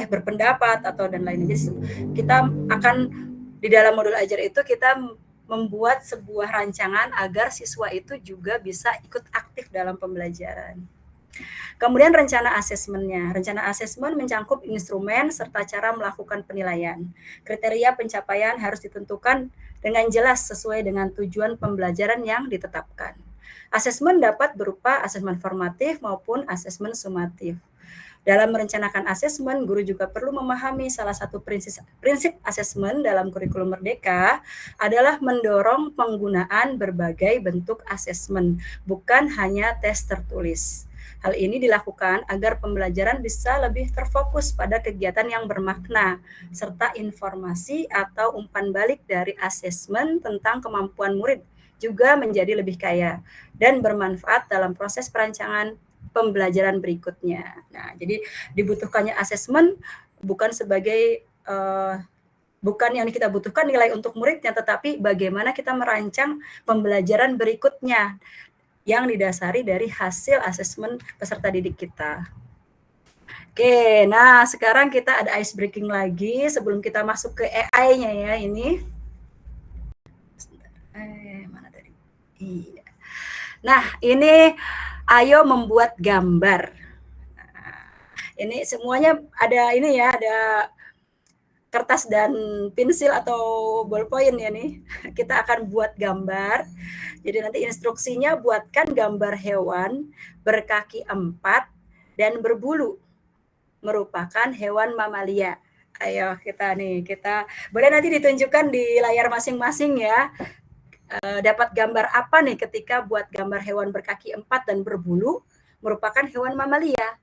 berpendapat atau dan lainnya. Jadi kita akan di dalam modul ajar itu kita membuat sebuah rancangan agar siswa itu juga bisa ikut aktif dalam pembelajaran. Kemudian rencana asesmennya. Rencana asesmen mencakup instrumen serta cara melakukan penilaian. Kriteria pencapaian harus ditentukan dengan jelas sesuai dengan tujuan pembelajaran yang ditetapkan. Asesmen dapat berupa asesmen formatif maupun asesmen sumatif. Dalam merencanakan asesmen, guru juga perlu memahami salah satu prinsip asesmen dalam kurikulum Merdeka adalah mendorong penggunaan berbagai bentuk asesmen, bukan hanya tes tertulis. Hal ini dilakukan agar pembelajaran bisa lebih terfokus pada kegiatan yang bermakna, serta informasi atau umpan balik dari asesmen tentang kemampuan murid juga menjadi lebih kaya dan bermanfaat dalam proses perancangan pembelajaran berikutnya. Nah, jadi dibutuhkannya asesmen bukan sebagai bukan yang kita butuhkan nilai untuk muridnya, tetapi bagaimana kita merancang pembelajaran berikutnya yang didasari dari hasil asesmen peserta didik kita. Oke, nah sekarang kita ada ice breaking lagi sebelum kita masuk ke AI-nya ya ini. Mana tadi? Iya. Nah, ini ayo membuat gambar. Nah, ini semuanya ada ini ya, ada kertas dan pensil atau ballpoint ya nih. Kita akan buat gambar. Jadi nanti instruksinya buatkan gambar hewan berkaki 4 dan berbulu, merupakan hewan mamalia. Ayo kita boleh nanti ditunjukkan di layar masing-masing ya. Dapat gambar apa nih ketika buat gambar hewan berkaki 4 dan berbulu merupakan hewan mamalia.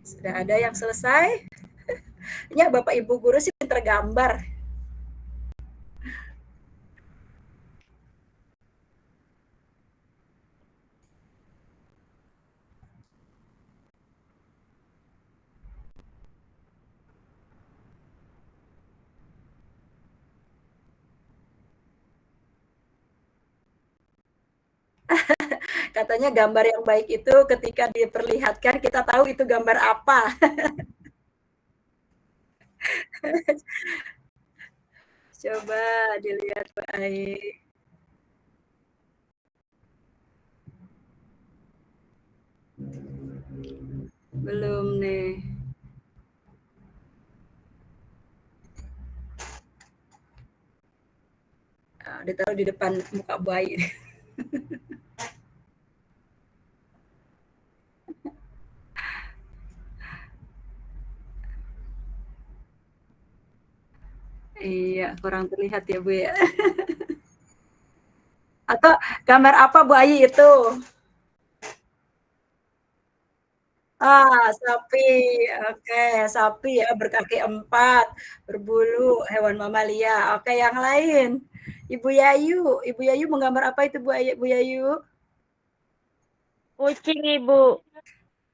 Sudah ada yang selesai? Ya, Bapak Ibu guru sih pinter gambar. Katanya gambar yang baik itu ketika diperlihatkan kita tahu itu gambar apa. Coba dilihat baik. Belum nih. Ditaruh di depan muka bayi. Iya, kurang terlihat ya Bu ya. Atau gambar apa Bu Ayi itu? Sapi. Oke, sapi ya berkaki 4, berbulu, hewan mamalia. Oke, yang lain. Ibu Yayu menggambar apa itu Bu Yayu? Kucing, Ibu.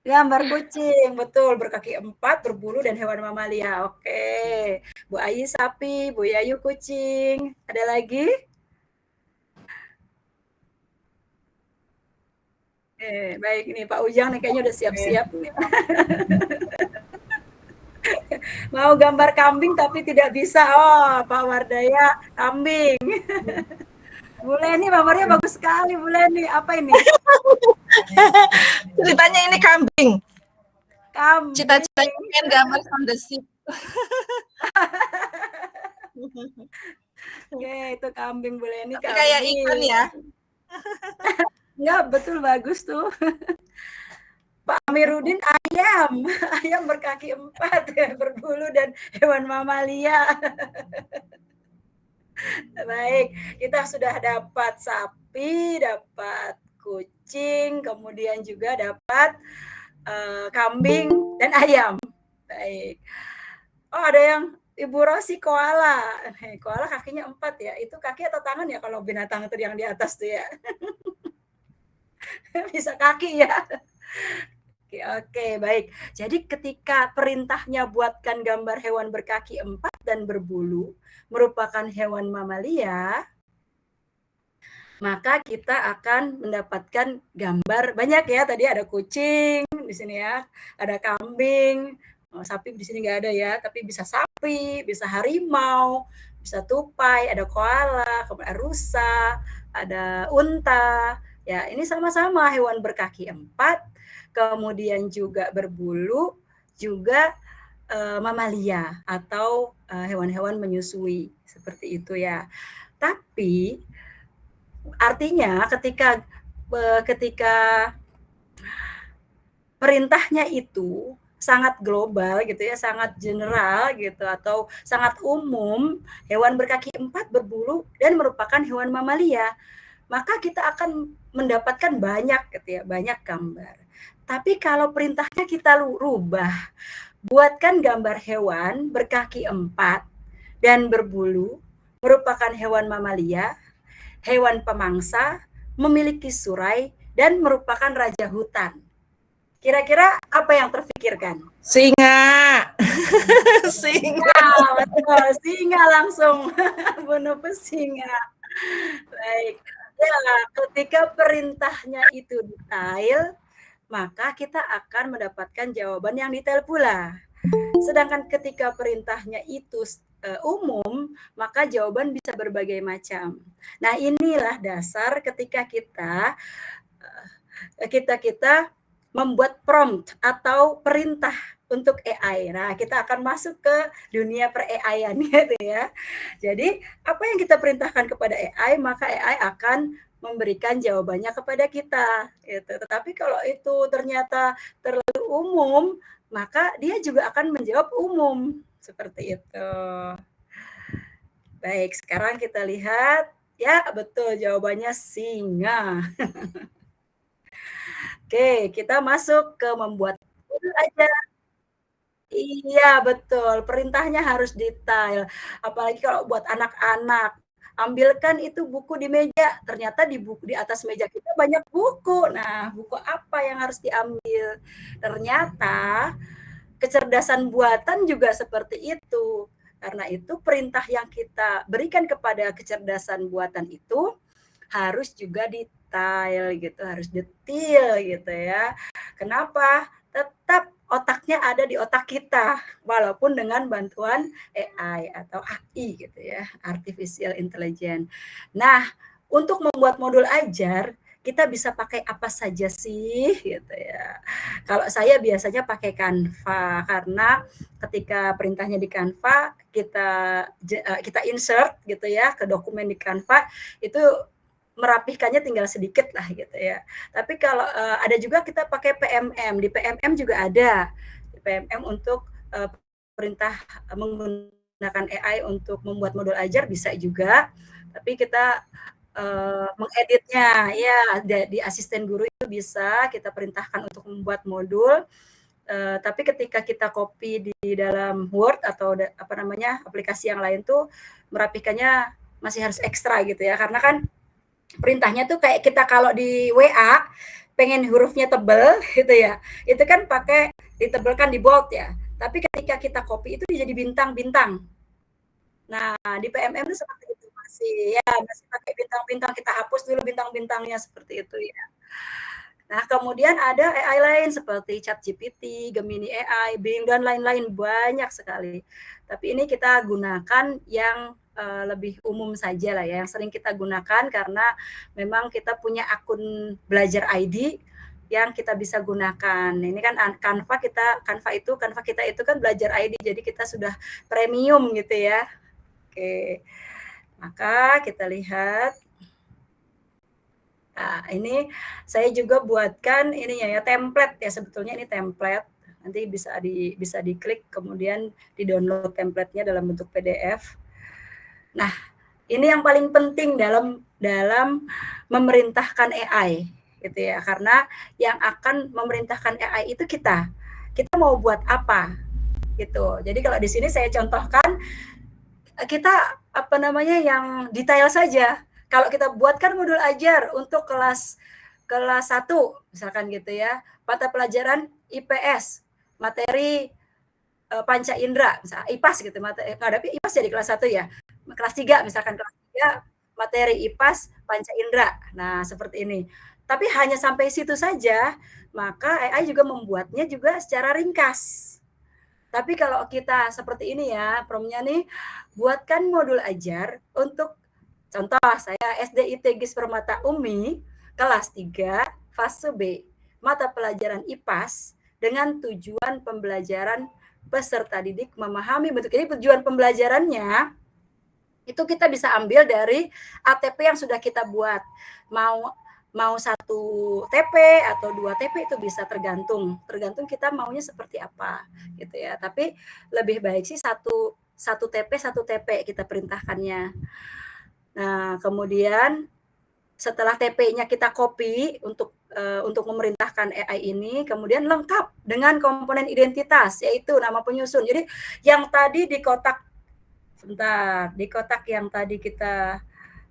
Gambar kucing, betul, berkaki 4, berbulu dan hewan mamalia. Oke. Bu Ayi sapi, Bu Yayu kucing. Ada lagi? Baik nih Pak Ujang nih kayaknya udah siap-siap nih. Mau gambar kambing tapi tidak bisa. Oh, Pak Wardaya kambing. Bu Leni gambarnya bagus sekali, Bu Leni. Apa ini? Ceritanya ini kambing. Kambing. Cita-citanya pengen gambar sondesit. Oke, itu kambing Bu Leni. Tapi kayak ikan ya. Ya, betul, bagus tuh. Pak Amiruddin ayam berkaki 4, berbulu dan hewan mamalia. Baik, kita sudah dapat sapi, dapat kucing, kemudian juga dapat kambing dan ayam. Baik. Oh, ada yang Ibu Rosi koala. Koala kakinya 4 ya. Itu kaki atau tangan ya kalau binatang itu yang di atas tuh ya? Bisa kaki ya. Oke, baik. Jadi ketika perintahnya buatkan gambar hewan berkaki 4 dan berbulu merupakan hewan mamalia, maka kita akan mendapatkan gambar banyak ya. Tadi ada kucing di sini ya, ada kambing, sapi di sini nggak ada ya, tapi bisa sapi, bisa harimau, bisa tupai, ada koala, kemudian rusa, ada unta. Ya, ini sama-sama hewan berkaki 4, kemudian juga berbulu, juga mamalia atau hewan-hewan menyusui seperti itu ya. Tapi artinya ketika perintahnya itu sangat global gitu ya, sangat general gitu atau sangat umum, hewan berkaki 4 berbulu dan merupakan hewan mamalia, maka kita akan mendapatkan banyak gitu ya, banyak gambar. Tapi kalau perintahnya kita rubah, buatkan gambar hewan berkaki 4 dan berbulu, merupakan hewan mamalia, hewan pemangsa, memiliki surai, dan merupakan raja hutan. Kira-kira apa yang terfikirkan? Singa. Singa. Nah, betul. Singa langsung. Bunuh pesinga. Baik. Ya, ketika perintahnya itu detail, maka kita akan mendapatkan jawaban yang detail pula. Sedangkan ketika perintahnya itu umum, maka jawaban bisa berbagai macam. Nah, inilah dasar ketika kita membuat prompt atau perintah untuk AI. Nah, kita akan masuk ke dunia per-AI-an gitu ya. Jadi, apa yang kita perintahkan kepada AI, maka AI akan memberikan jawabannya kepada kita gitu. Tetapi kalau itu ternyata terlalu umum, maka dia juga akan menjawab umum seperti itu. Baik, sekarang kita lihat ya, betul jawabannya singa. Oke, kita masuk ke membuat modul ajar. Iya, betul. Perintahnya harus detail. Apalagi kalau buat anak-anak. Ambilkan itu buku di meja. Ternyata di atas meja kita banyak buku. Nah, buku apa yang harus diambil? Ternyata kecerdasan buatan juga seperti itu. Karena itu perintah yang kita berikan kepada kecerdasan buatan itu harus juga detail gitu, harus detail gitu ya. Kenapa? Tetap otaknya ada di otak kita, walaupun dengan bantuan AI atau AI gitu ya, Artificial Intelligence. Nah, untuk membuat modul ajar, kita bisa pakai apa saja sih gitu ya. Kalau saya biasanya pakai Canva karena ketika perintahnya di Canva kita insert gitu ya ke dokumen di Canva itu merapihkannya tinggal sedikit lah gitu ya. Tapi kalau ada juga kita pakai PMM, di PMM juga ada. Di PMM untuk perintah menggunakan AI untuk membuat modul ajar bisa juga. Tapi kita mengeditnya ya di asisten guru itu bisa kita perintahkan untuk membuat modul. Tapi ketika kita copy di dalam Word atau apa namanya aplikasi yang lain tuh merapihkannya masih harus ekstra gitu ya, karena kan perintahnya tuh kayak kita kalau di WA pengen hurufnya tebel gitu ya, itu kan pakai ditebelkan di bold ya. Tapi ketika kita copy itu jadi bintang-bintang. Nah, di PMM itu seperti itu masih pakai bintang-bintang, kita hapus dulu bintang-bintangnya seperti itu ya. Nah, kemudian ada AI lain seperti ChatGPT, Gemini AI, Bing, dan lain-lain, banyak sekali. Tapi ini kita gunakan yang lebih umum saja lah ya, yang sering kita gunakan karena memang kita punya akun belajar ID yang kita bisa gunakan. Ini kan Canva kita itu kan belajar ID, jadi kita sudah premium gitu ya. Oke, maka kita lihat. Nah, ini saya juga buatkan ininya ya, template ya, sebetulnya ini template. Nanti bisa diklik kemudian di-download template-nya dalam bentuk PDF. Nah, ini yang paling penting dalam memerintahkan AI gitu ya. Karena yang akan memerintahkan AI itu kita. Kita mau buat apa gitu. Jadi kalau di sini saya contohkan kita apa namanya yang detail saja. Kalau kita buatkan modul ajar untuk kelas 1 misalkan gitu ya, mata pelajaran IPS, materi panca indera, misalnya IPAS gitu, menghadapi IPAS ya di kelas 1 ya. Kelas 3 misalkan kelas 3 materi IPAS panca indera. Nah, seperti ini. Tapi hanya sampai situ saja, maka AI juga membuatnya juga secara ringkas. Tapi kalau kita seperti ini ya, prompt-nya nih, buatkan modul ajar untuk contoh saya SDIT GIS Permata Umi kelas 3 fase B, mata pelajaran IPAS dengan tujuan pembelajaran peserta didik memahami bentuk ini. Tujuan pembelajarannya itu kita bisa ambil dari ATP yang sudah kita buat. Mau 1 TP atau 2 TP itu bisa tergantung kita maunya seperti apa gitu ya. Tapi lebih baik sih 1 TP 1 TP kita perintahkannya. Nah, kemudian setelah TP-nya kita copy untuk memerintahkan AI ini, kemudian lengkap dengan komponen identitas, yaitu nama penyusun. Jadi yang tadi di kotak, sebentar, di kotak yang tadi kita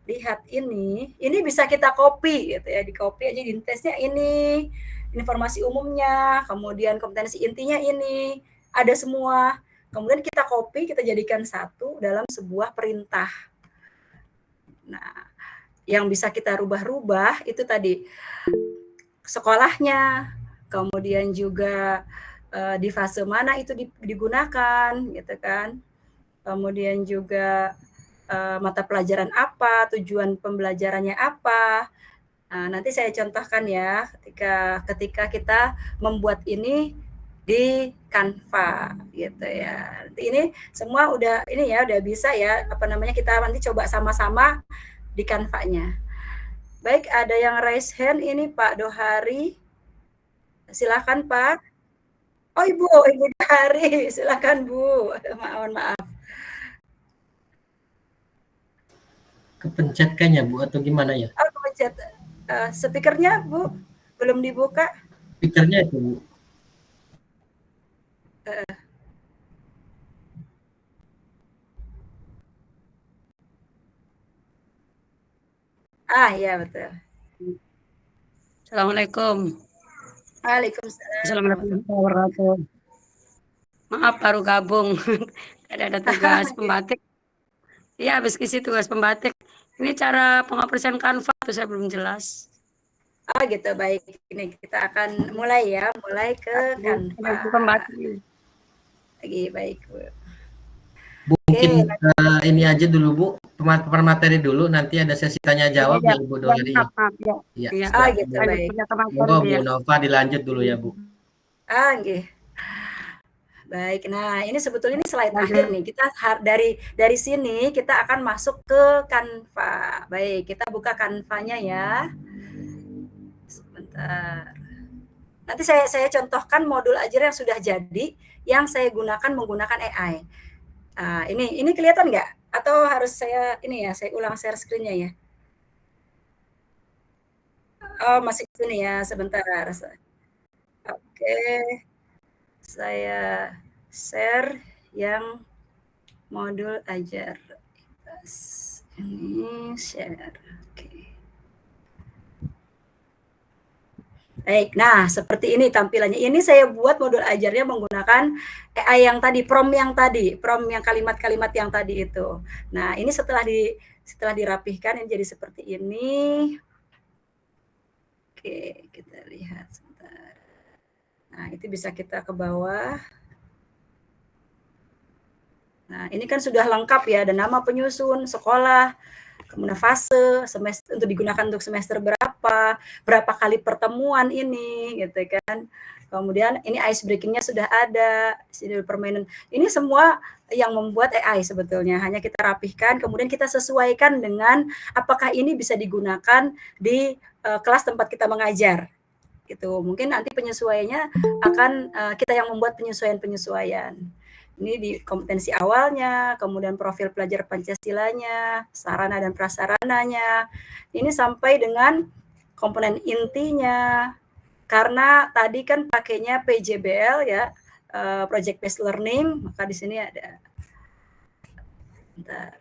lihat ini bisa kita copy gitu ya, di copy aja identitasnya ini, informasi umumnya, kemudian kompetensi intinya ini, ada semua. Kemudian kita copy, kita jadikan satu dalam sebuah perintah. Nah, yang bisa kita rubah-rubah itu tadi sekolahnya, kemudian juga di fase mana itu digunakan gitu kan, kemudian juga mata pelajaran apa, tujuan pembelajarannya apa. Nah, nanti saya contohkan ya ketika kita membuat ini di Canva gitu ya. Ini semua udah ini ya, udah bisa ya, kita nanti coba sama-sama di Canva-nya. Baik, ada yang raise hand ini Pak Dohari. Silakan Pak. Oh Ibu Dohari, silakan Bu. Mohon maaf. Kepencet kan ya Bu atau gimana ya? Oh, kepencet. Speakernya Bu belum dibuka. Speakernya itu Bu. Ya betul. Assalamualaikum. Waalaikumsalam. Assalamualaikum warahmatullahi wabarakatuh. Maaf baru gabung. Ada tugas pembatik. Iya, habis isi tugas pembatik. Ini cara pengoperasian Canva tuh saya belum jelas. Gitu, baik. Ini kita akan mulai ya, mulai ke Canva. Pembatik. Lagi baik Bu. Bu, mungkin ini aja dulu Bu, materi dulu, nanti ada sesi tanya jawab ya Ibu Dohari. Iya. Gitu, baik. Monggo Bu Nova dilanjut dulu ya Bu. Nggih. Baik, nah ini sebetulnya ini slide akhir nih. Kita dari sini kita akan masuk ke Canva. Baik, kita buka Canva-nya ya. Sebentar. Nanti saya contohkan modul ajar yang sudah jadi, yang saya gunakan menggunakan AI. Ini kelihatan nggak? Atau harus saya ulang share screen-nya ya? Oh, masih di sini ya, sebentar. Oke. Saya share yang modul ajar. Ini share. Oke. Baik, nah seperti ini tampilannya. Ini saya buat modul ajarnya menggunakan AI yang tadi, prompt yang kalimat-kalimat yang tadi itu. Nah, ini setelah dirapihkan ini jadi seperti ini. Oke, kita lihat sebentar. Nah, itu bisa kita ke bawah. Nah, ini kan sudah lengkap ya, ada nama penyusun, sekolah, kemudian fase, semester untuk digunakan untuk semester berapa kali pertemuan ini, gitu kan. Kemudian ini ice breaking-nya sudah ada, sidul permainan. Ini semua yang membuat AI sebetulnya, hanya kita rapihkan, kemudian kita sesuaikan dengan apakah ini bisa digunakan di kelas tempat kita mengajar. Gitu. Mungkin nanti penyesuaiannya akan kita yang membuat penyesuaian. Ini di kompetensi awalnya, kemudian profil pelajar Pancasilanya, sarana dan prasarananya. Ini sampai dengan komponen intinya. Karena tadi kan pakainya PJBL ya, Project Based Learning, maka di sini ada. Bentar.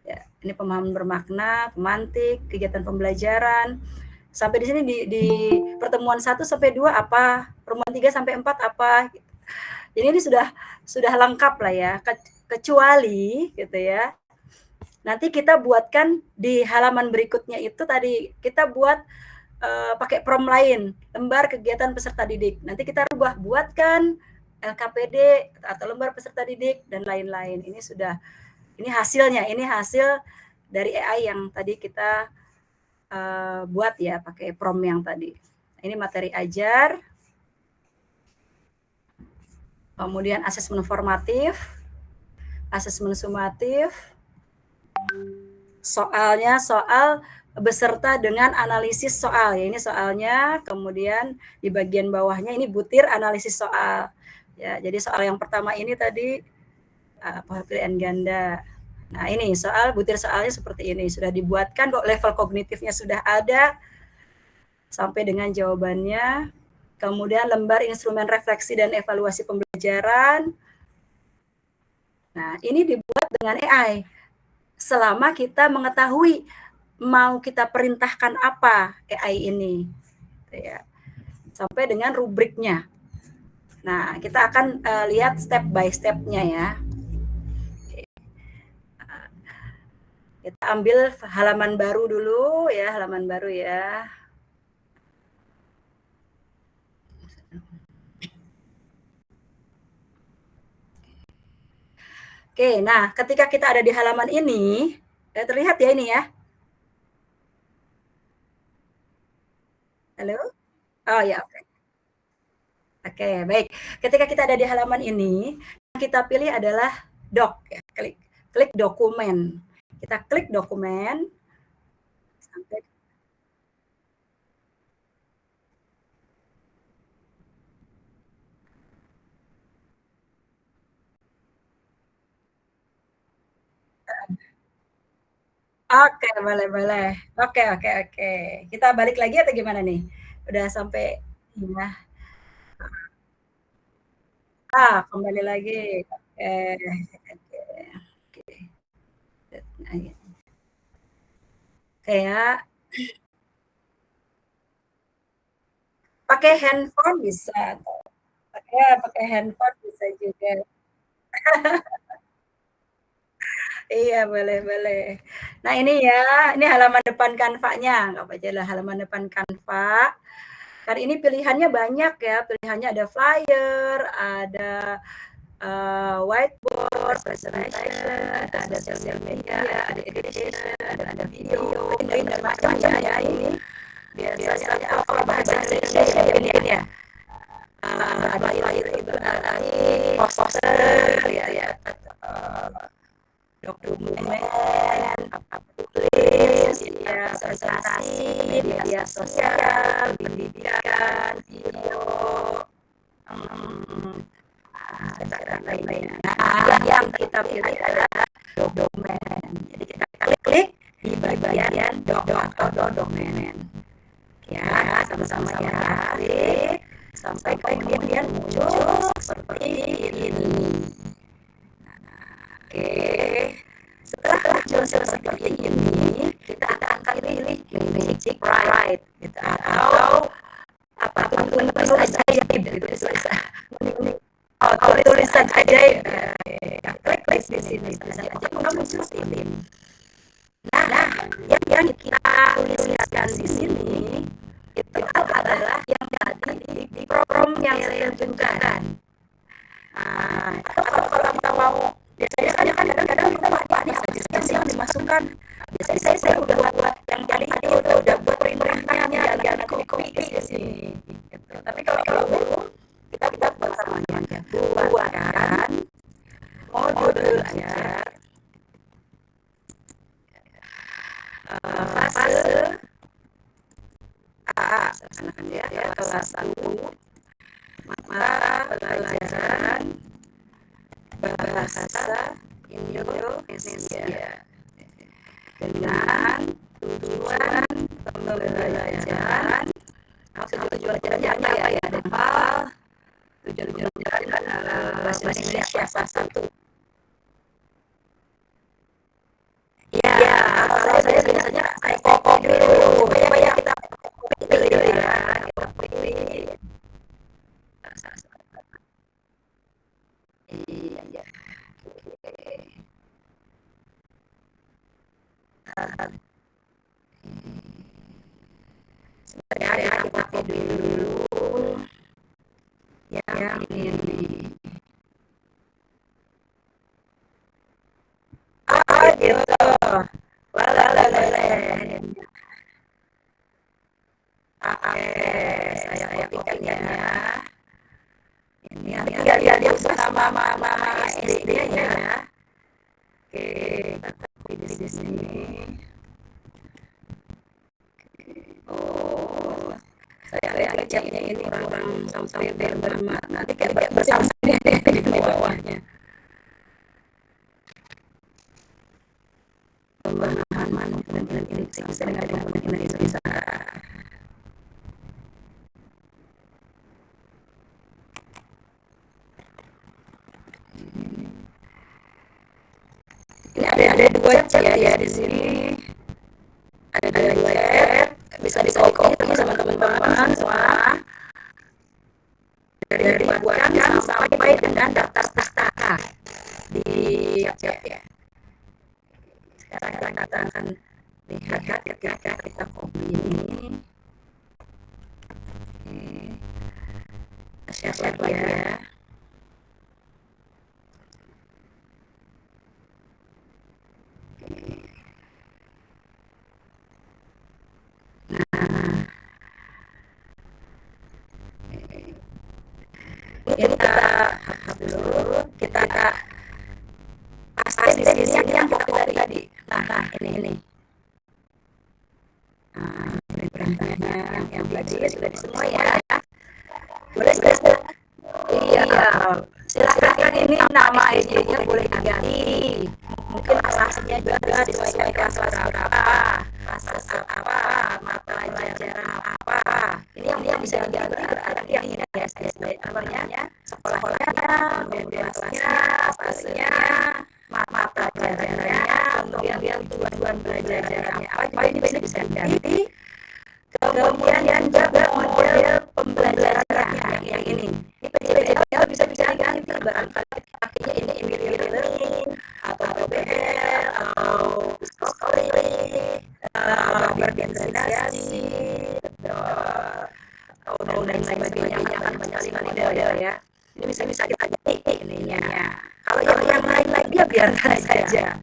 Ya, ini pemahaman bermakna, pemantik, kegiatan pembelajaran. Sampai di sini di pertemuan 1 sampai 2 apa, pertemuan 3 sampai 4 apa gitu. Jadi ini sudah lengkap lah ya, kecuali gitu ya. Nanti kita buatkan di halaman berikutnya itu tadi, kita buat pakai prompt lain, lembar kegiatan peserta didik. Nanti kita rubah, buatkan LKPD atau lembar peserta didik dan lain-lain. Ini hasilnya, ini hasil dari AI yang tadi kita buat ya, pakai prompt yang tadi. Ini materi ajar, kemudian asesmen formatif, asesmen sumatif, soalnya soal beserta dengan analisis soal ya, ini soalnya, kemudian di bagian bawahnya ini butir analisis soal ya. Jadi soal yang pertama ini tadi pilihan ganda. Nah ini soal butir soalnya seperti ini, sudah dibuatkan kok, level kognitifnya sudah ada sampai dengan jawabannya. Kemudian lembar instrumen refleksi dan evaluasi pembelajaran. Nah ini dibuat dengan AI selama kita mengetahui mau kita perintahkan apa AI ini, ya, sampai dengan rubriknya. Nah, kita akan lihat step by step-nya ya. Kita ambil halaman baru dulu ya, halaman baru ya. Oke, nah ketika kita ada di halaman ini, terlihat ya ini ya. Halo? Oh ya, oke. Oke, baik. Ketika kita ada di halaman ini, yang kita pilih adalah doc ya, klik dokumen. Kita klik dokumen sampai oke, boleh. Oke. Kita balik lagi atau gimana nih? Udah sampai ya. Kembali lagi. Oke. Kayak pakai handphone bisa. Pakai handphone bisa juga. Iya, boleh. Nah, ini ya, ini halaman depan Canva-nya, anggap aja lah halaman depan Canva. Kan ini pilihannya banyak ya, pilihannya ada flyer, ada whiteboard, presentation, ada social media, ada education, ada video, dan macam-macam ya ini. Biasanya kalau bahasa Indonesia ya ini ya. Ada flyer itu tadi, poster, ya, dokumen, tulis, ya, presentasi, media sosial, pendidikan, video, dan lain-lain. Nah, yang kita pilih adalah dokumen. Jadi kita klik di bagian doc atau dokumen. Ya, sama-sama ya, klik sampai kemudian muncul seperti ini. Oke, setelah muncul seperti ini, kita akan pilih magic write, gitu, atau apapun tulisan ajaib, tulisan ajaib. Klik di sini, tulisan ajaib muncul ini. Nah, yang kita tuliskan di sini itu adalah yang tadi di program yang saya tunjukkan. Atau kalau kita mau, biasanya kan kadang-kadang kita banyak saja yang dimasukkan. Biasanya saya udah buat yang tadi udah buat perintahnya, jangan copy di sini. Tapi kalau belum, kita buat namanya, buatkan modul aja. Fase A, misalkan ya, kelas 1, mata pelajaran bahasa Indonesia dengan tujuan pembelajaran. Tujuan pembelajarannya apa ya? DEPAL. Tujuan pembelajaran bahasa Indonesia kelas 1. Ya, kalau saya biasanya saya copy dulu. Banyak kita copy dulu ya. Kita pilih. Iya. Saya kopikan ya. Ini tinggal dia usah nama SD-nya ya. Oke, kita copy di sini. Oh, saya kecapnya ini kurang sampai bermat. Nanti kayak besar di bawahnya. Pembahasan management dan indeksi dengan Indonesia. Ini ada dua chat ya di sini. Ada dua chat, bisa di-copy sama teman-teman semua. Dari buatkan sampai dengan daftar tata di chat ya. Sekarang kita akan lihat ketika kita copy ini. Share lagi ya. Kita paste di sini yang kita copy tadi. Nah, ini. Ini perintahnya yang tadi sudah di semua ya. Boleh. Iya, silakan ini nama ID-nya boleh diganti. Mungkin kelasnya juga sesuai kelas berapa, kelas apa, mata pelajaran apa. Ini yang bisa diganti berarti yang ini ya SD namanya, sekolahnya, kemudian kelasnya, kelasnya, mata pelajarannya, kemudian tujuan belajarnya apa ini bisa diganti. Kemudian juga model pembelajarannya yang ini. PJJ bisa diganti barangkali pakainya ini learning atau PBL atau schooling, berorganisasi atau dan sebagainya akan banyak sekali model ya. Ini bisa kita ganti ininya. Kalau yang lain lagi ya biarkan saja.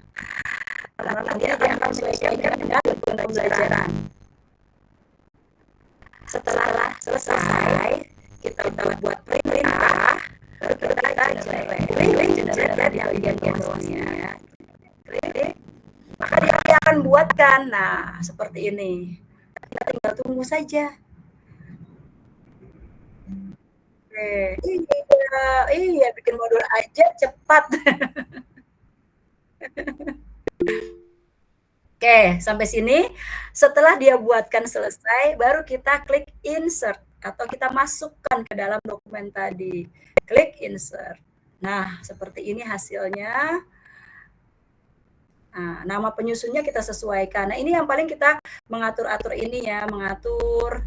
Karena nanti akan sesuaikan dengan pembelajaran. Setelah selesai kita buat perintah, baru kita generate di bagian bawahnya. Maka dia akan buatkan. Nah, seperti ini. Kita tinggal tunggu saja. Oke. Iya, bikin modul aja cepat. Oke, sampai sini. Setelah dia buatkan selesai, baru kita klik insert atau kita masukkan ke dalam dokumen tadi. Klik insert. Nah, seperti ini hasilnya. Nah, nama penyusunnya kita sesuaikan. Nah, ini yang paling kita mengatur-atur ini ya, mengatur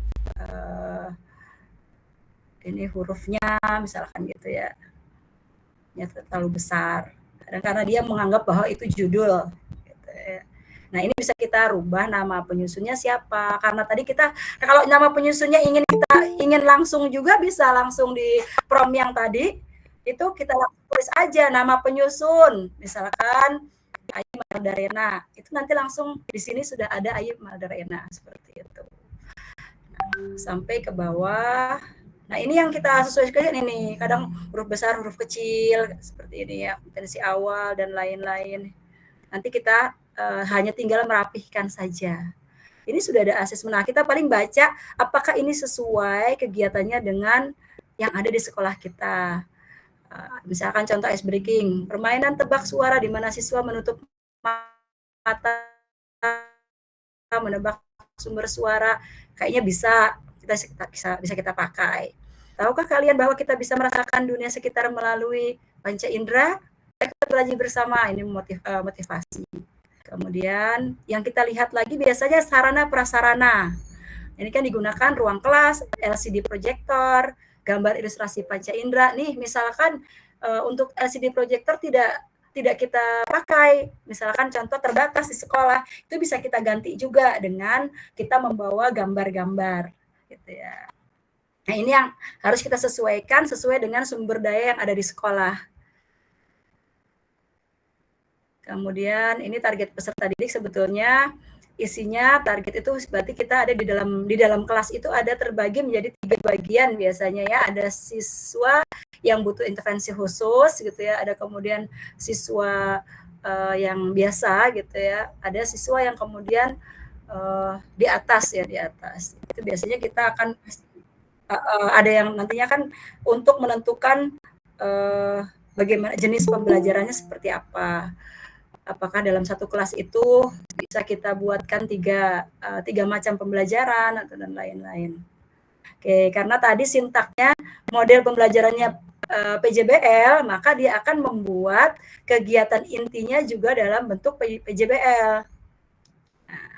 ini hurufnya misalkan gitu ya. Ya terlalu besar. Dan karena dia menganggap bahwa itu judul. Gitu ya. Nah, ini bisa kita rubah nama penyusunnya siapa. Karena tadi kita, kalau nama penyusunnya ingin langsung juga bisa langsung di prompt yang tadi, itu kita tulis aja nama penyusun. Misalkan Ayu Maldarena. Itu nanti langsung di sini sudah ada Ayu Maldarena seperti itu. Nah, sampai ke bawah. Nah, ini yang kita sesuaikan ini. Kadang huruf besar, huruf kecil seperti ini ya, potensi awal dan lain-lain. Nanti kita hanya tinggal merapihkan saja. Ini sudah ada asesmen. Nah, kita paling baca apakah ini sesuai kegiatannya dengan yang ada di sekolah kita. Misalkan contoh ice breaking, permainan tebak suara di mana siswa menutup mata menebak sumber suara, kayaknya bisa kita pakai. Tahukah kalian bahwa kita bisa merasakan dunia sekitar melalui panca indera? Kita belajar bersama, ini motivasi. Kemudian yang kita lihat lagi biasanya sarana prasarana. Ini kan digunakan ruang kelas, LCD proyektor, gambar ilustrasi panca indera. Nih misalkan untuk LCD proyektor tidak kita pakai. Misalkan contoh terbatas di sekolah, itu bisa kita ganti juga dengan kita membawa gambar-gambar gitu ya. Nah, ini yang harus kita sesuaikan sesuai dengan sumber daya yang ada di sekolah. Kemudian ini target peserta didik sebetulnya isinya target itu berarti kita ada di dalam kelas itu ada terbagi menjadi 3 bagian biasanya ya. Ada siswa yang butuh intervensi khusus gitu ya, ada kemudian siswa yang biasa gitu ya, ada siswa yang kemudian di atas ya, di atas. Itu biasanya kita akan ada yang nantinya kan untuk menentukan bagaimana jenis pembelajarannya seperti apa. Apakah dalam satu kelas itu bisa kita buatkan tiga macam pembelajaran atau dan lain-lain. Oke, karena tadi sintaknya model pembelajarannya PJBL, maka dia akan membuat kegiatan intinya juga dalam bentuk PJBL. Nah,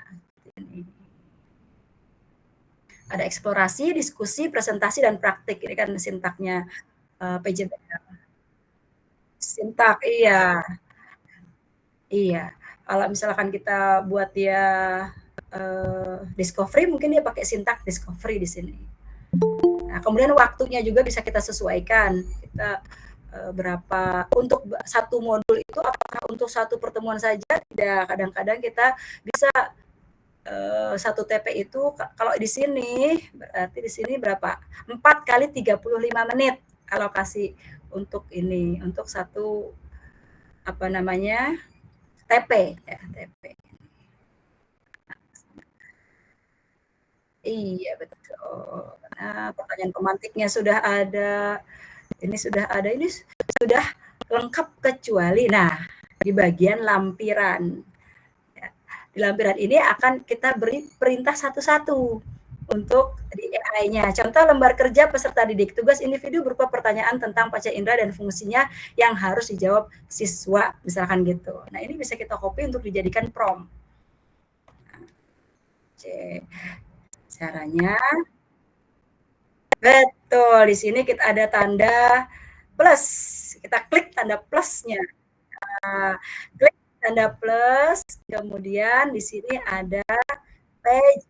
ini. Ada eksplorasi, diskusi, presentasi, dan praktik. Ini kan sintaknya PJBL. Sintak, iya. Iya, kalau misalkan kita buat dia discovery, mungkin dia pakai sintak discovery di sini. Nah, kemudian waktunya juga bisa kita sesuaikan. Kita berapa untuk satu modul itu, apakah untuk satu pertemuan saja? Tidak, kadang-kadang kita bisa satu TP itu kalau di sini berarti di sini berapa? 4 kali 35 menit alokasi untuk ini, untuk satu apa namanya? TP ya, TP. Iya betul. Nah, pertanyaan pemantiknya sudah ada. Ini sudah ada. Ini sudah lengkap kecuali di bagian lampiran. Ya, di lampiran ini akan kita beri perintah satu-satu untuk di AI-nya. Contoh lembar kerja peserta didik. Tugas individu berupa pertanyaan tentang panca indera dan fungsinya yang harus dijawab siswa, misalkan gitu. Nah, ini bisa kita copy untuk dijadikan prompt. Caranya betul, di sini kita ada tanda plus. Kita klik tanda plusnya. Nah, klik tanda plus, kemudian di sini ada page.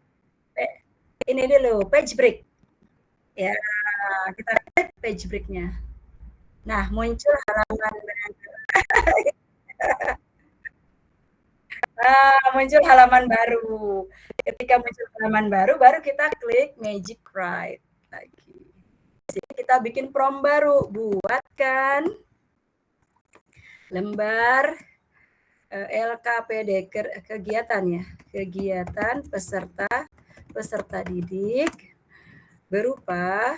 Ini dulu, page break. Ya, kita klik page break-nya. Nah, muncul halaman baru. Muncul halaman baru. Ketika muncul halaman baru, baru kita klik Magic Write lagi. Jadi kita bikin prompt baru. Buatkan lembar LKPD kegiatannya. Kegiatan peserta didik berupa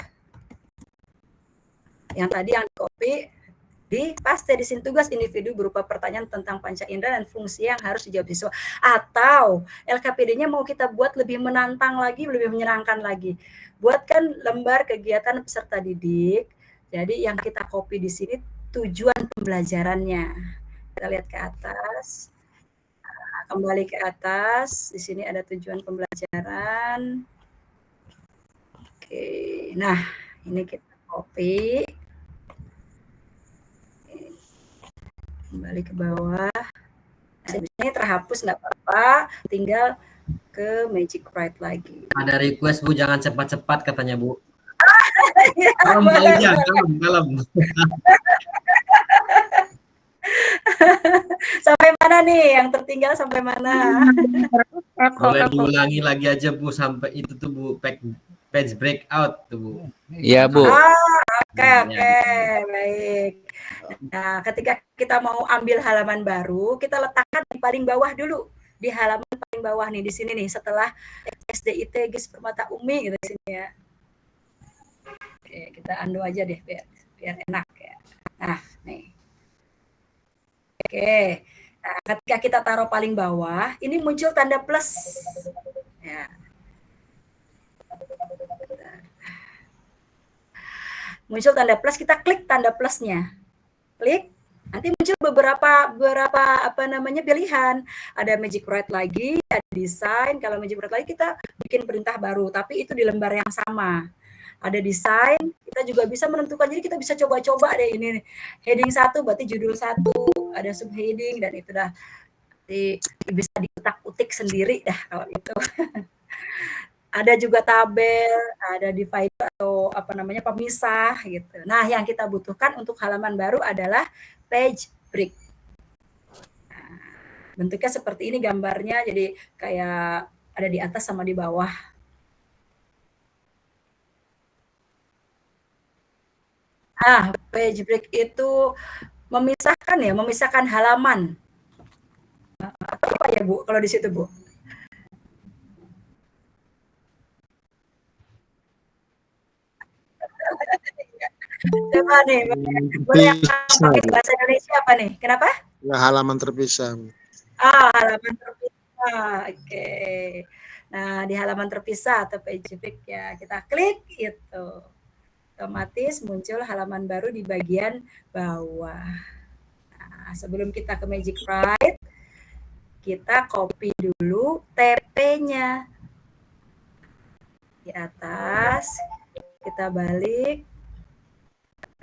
yang tadi yang copy di paste di sini, tugas individu berupa pertanyaan tentang panca indera dan fungsi yang harus dijawab siswa. Atau LKPD-nya mau kita buat lebih menantang lagi, lebih menyenangkan lagi. Buatkan lembar kegiatan peserta didik. Jadi yang kita copy di sini tujuan pembelajarannya. Kita lihat ke atas. Kembali ke atas. Di sini ada tujuan pembelajaran. Oke, nah ini kita copy. Kembali ke bawah. Ini terhapus nggak apa-apa, tinggal ke Magic Write lagi. Ada request Bu, jangan cepat-cepat katanya Bu. Ya, kalem. Sampai mana nih yang tertinggal, sampai mana? Boleh diulangi lagi aja Bu, sampai itu tuh Bu, page breakout tuh Bu. Iya Bu. Oke, baik. Nah, ketika kita mau ambil halaman baru, kita letakkan di paling bawah dulu, di halaman paling bawah nih, di sini nih, setelah SDIT GIS Permata Umi gitu di sini ya. Oke, kita undo aja deh biar enak ya. Nah, nih. Oke. Nah, ketika kita taruh paling bawah, ini muncul tanda plus. Ya. Muncul tanda plus, kita klik tanda plusnya. Klik, nanti muncul beberapa pilihan. Ada Magic Write lagi, ada desain. Kalau Magic Write lagi kita bikin perintah baru, tapi itu di lembar yang sama. Ada desain, kita juga bisa menentukan. Jadi kita bisa coba-coba deh ini. Heading 1 berarti judul 1, ada subheading, dan itu dah bisa diutak-utik sendiri dah kalau itu. Ada juga tabel, ada divider atau pemisah gitu. Nah, yang kita butuhkan untuk halaman baru adalah page break. Nah, Bentuknya seperti ini gambarnya, jadi kayak ada di atas sama di bawah. Page break itu memisahkan halaman. Apa ya Bu, kalau di situ Bu? Coba nih, boleh yang pakai bahasa Indonesia apa nih? Kenapa? Ya, halaman terpisah. Halaman terpisah. Oke. Nah, di halaman terpisah atau page break ya, kita klik itu. Otomatis muncul halaman baru di bagian bawah. Nah, sebelum kita ke Magic Write, kita copy dulu TP-nya. Di atas, kita balik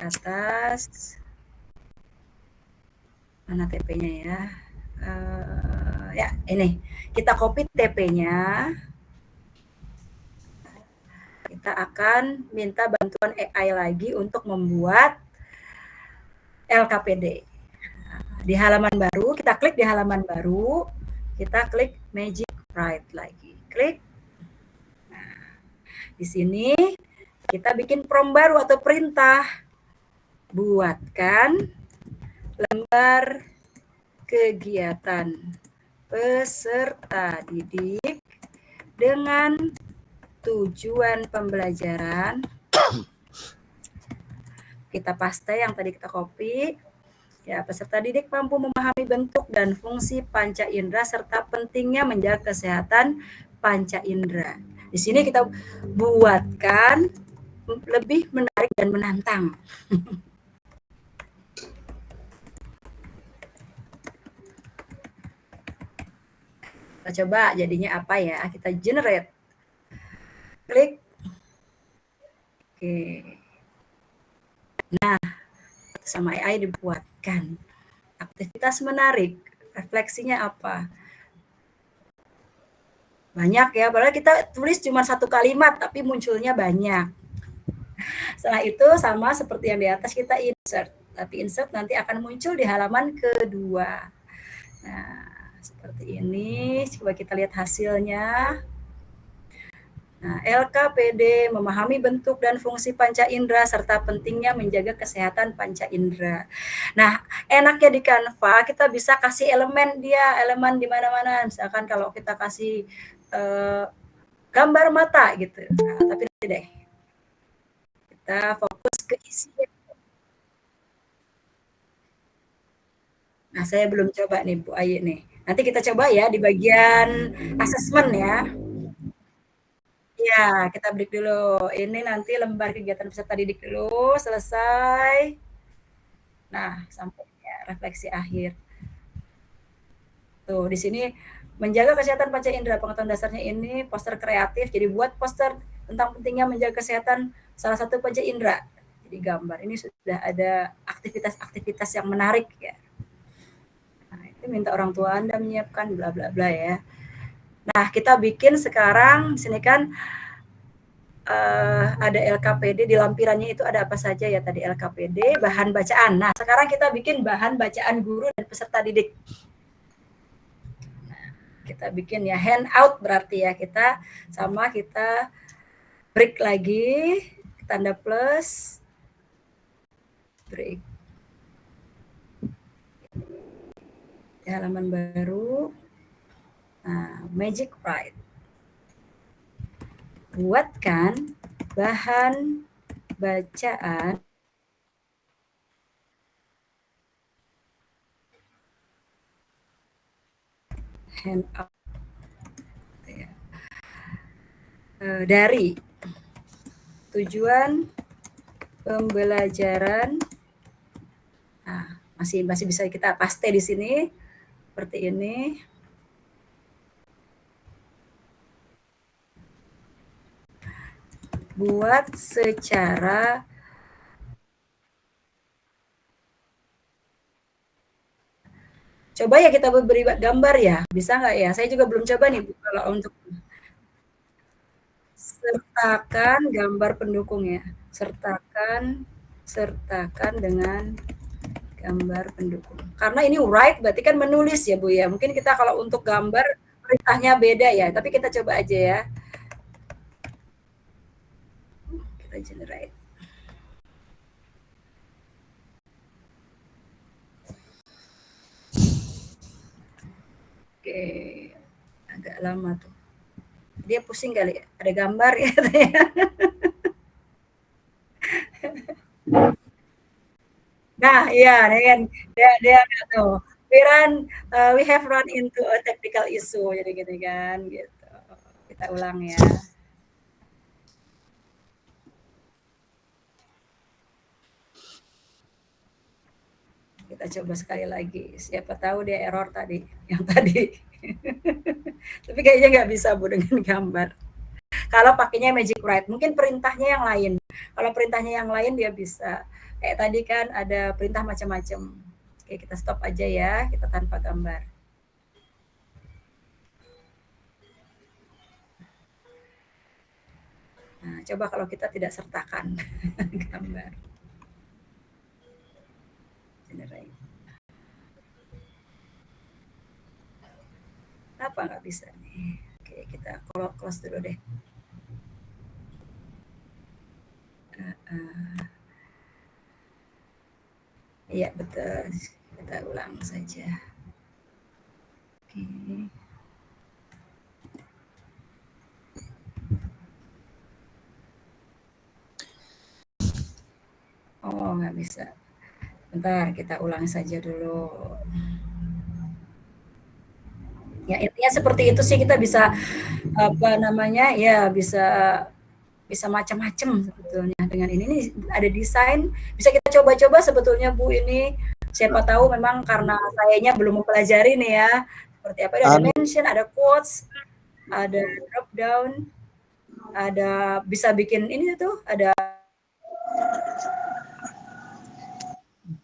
atas, mana TP-nya ya? Ya ini kita copy TP-nya. Kita akan minta bantuan AI lagi untuk membuat LKPD. Di halaman baru, kita klik di halaman baru, kita klik Magic Write lagi, klik. Nah, di sini kita bikin prompt baru atau perintah. Buatkan lembar kegiatan peserta didik dengan tujuan pembelajaran. Kita paste yang tadi kita copy. Ya, peserta didik mampu memahami bentuk dan fungsi panca indera serta pentingnya menjaga kesehatan panca indera. Di sini kita buatkan lebih menarik dan menantang. Kita coba jadinya apa ya? Kita generate. Klik. Oke. Nah, sama AI dibuatkan. Aktivitas menarik. Refleksinya apa? Banyak ya, padahal kita tulis cuma satu kalimat, tapi munculnya banyak. Setelah itu sama seperti yang di atas kita insert. Tapi insert nanti akan muncul di halaman kedua. Nah, seperti ini. Coba kita lihat hasilnya. Nah, LKPD memahami bentuk dan fungsi panca indera serta pentingnya menjaga kesehatan panca indera. Nah, enaknya di Canva kita bisa kasih elemen di mana-mana. Misalkan kalau kita kasih gambar mata gitu. Nah, tapi nanti deh. Kita fokus ke isinya. Nah, saya belum coba nih Bu Ayu nih. Nanti kita coba ya di bagian assessment ya. Ya, kita break dulu. Ini nanti lembar kegiatan peserta didik dulu, selesai. Nah, sampai ya, refleksi akhir. Tuh, di sini menjaga kesehatan panca indera, pengetahuan dasarnya ini poster kreatif. Jadi buat poster tentang pentingnya menjaga kesehatan salah satu panca indera. Jadi gambar. Ini sudah ada aktivitas-aktivitas yang menarik ya. Nah, itu minta orang tua Anda menyiapkan bla bla bla ya. Nah, kita bikin sekarang sini kan ada LKPD, di lampirannya itu ada apa saja ya tadi LKPD, bahan bacaan. Nah, sekarang kita bikin bahan bacaan guru dan peserta didik. Nah, kita bikin ya handout berarti ya kita break lagi, tanda plus, break. Di halaman baru. Nah, Magic Write. Buatkan bahan bacaan handout dari tujuan pembelajaran. Nah, masih bisa kita paste di sini seperti ini. Buat secara coba ya kita beri gambar ya, bisa nggak ya? Saya juga belum coba nih Bu, kalau untuk sertakan gambar pendukung ya. Sertakan dengan Gambar pendukung. Karena ini write berarti kan menulis ya Bu ya. Mungkin kita kalau untuk gambar perintahnya beda ya. Tapi kita coba aja ya. Kita generate. Oke, agak lama tuh. Dia pusing kali, ada gambar ya. Nah, iya, kan dia tuh. We have run into a technical issue, jadi gitu kan, gitu. Kita ulang ya. Kita coba sekali lagi. Siapa tahu dia error tadi, yang tadi. Tapi kayaknya nggak bisa Bu dengan gambar. Kalau pakainya Magic Write, mungkin perintahnya yang lain. Kalau perintahnya yang lain dia bisa. Kayak tadi kan ada perintah macam-macam. Oke, kita stop aja ya, kita tanpa gambar. Nah, coba kalau kita tidak sertakan gambar. Generate. Kenapa nggak bisa nih? Oke, kita close dulu deh. Iya, betul. Kita ulang saja. Oke. Oh, nggak bisa. Bentar, kita ulang saja dulu. Ya, intinya seperti itu sih, kita bisa apa namanya? Ya, bisa macam-macam sebetulnya dengan ini. Ini ada desain, bisa kita coba-coba sebetulnya Bu ini. Siapa tahu memang karena sayanya belum mempelajari nih ya. Seperti apa? Ada mention, ada quotes, ada drop down, ada bisa bikin ini tuh, ada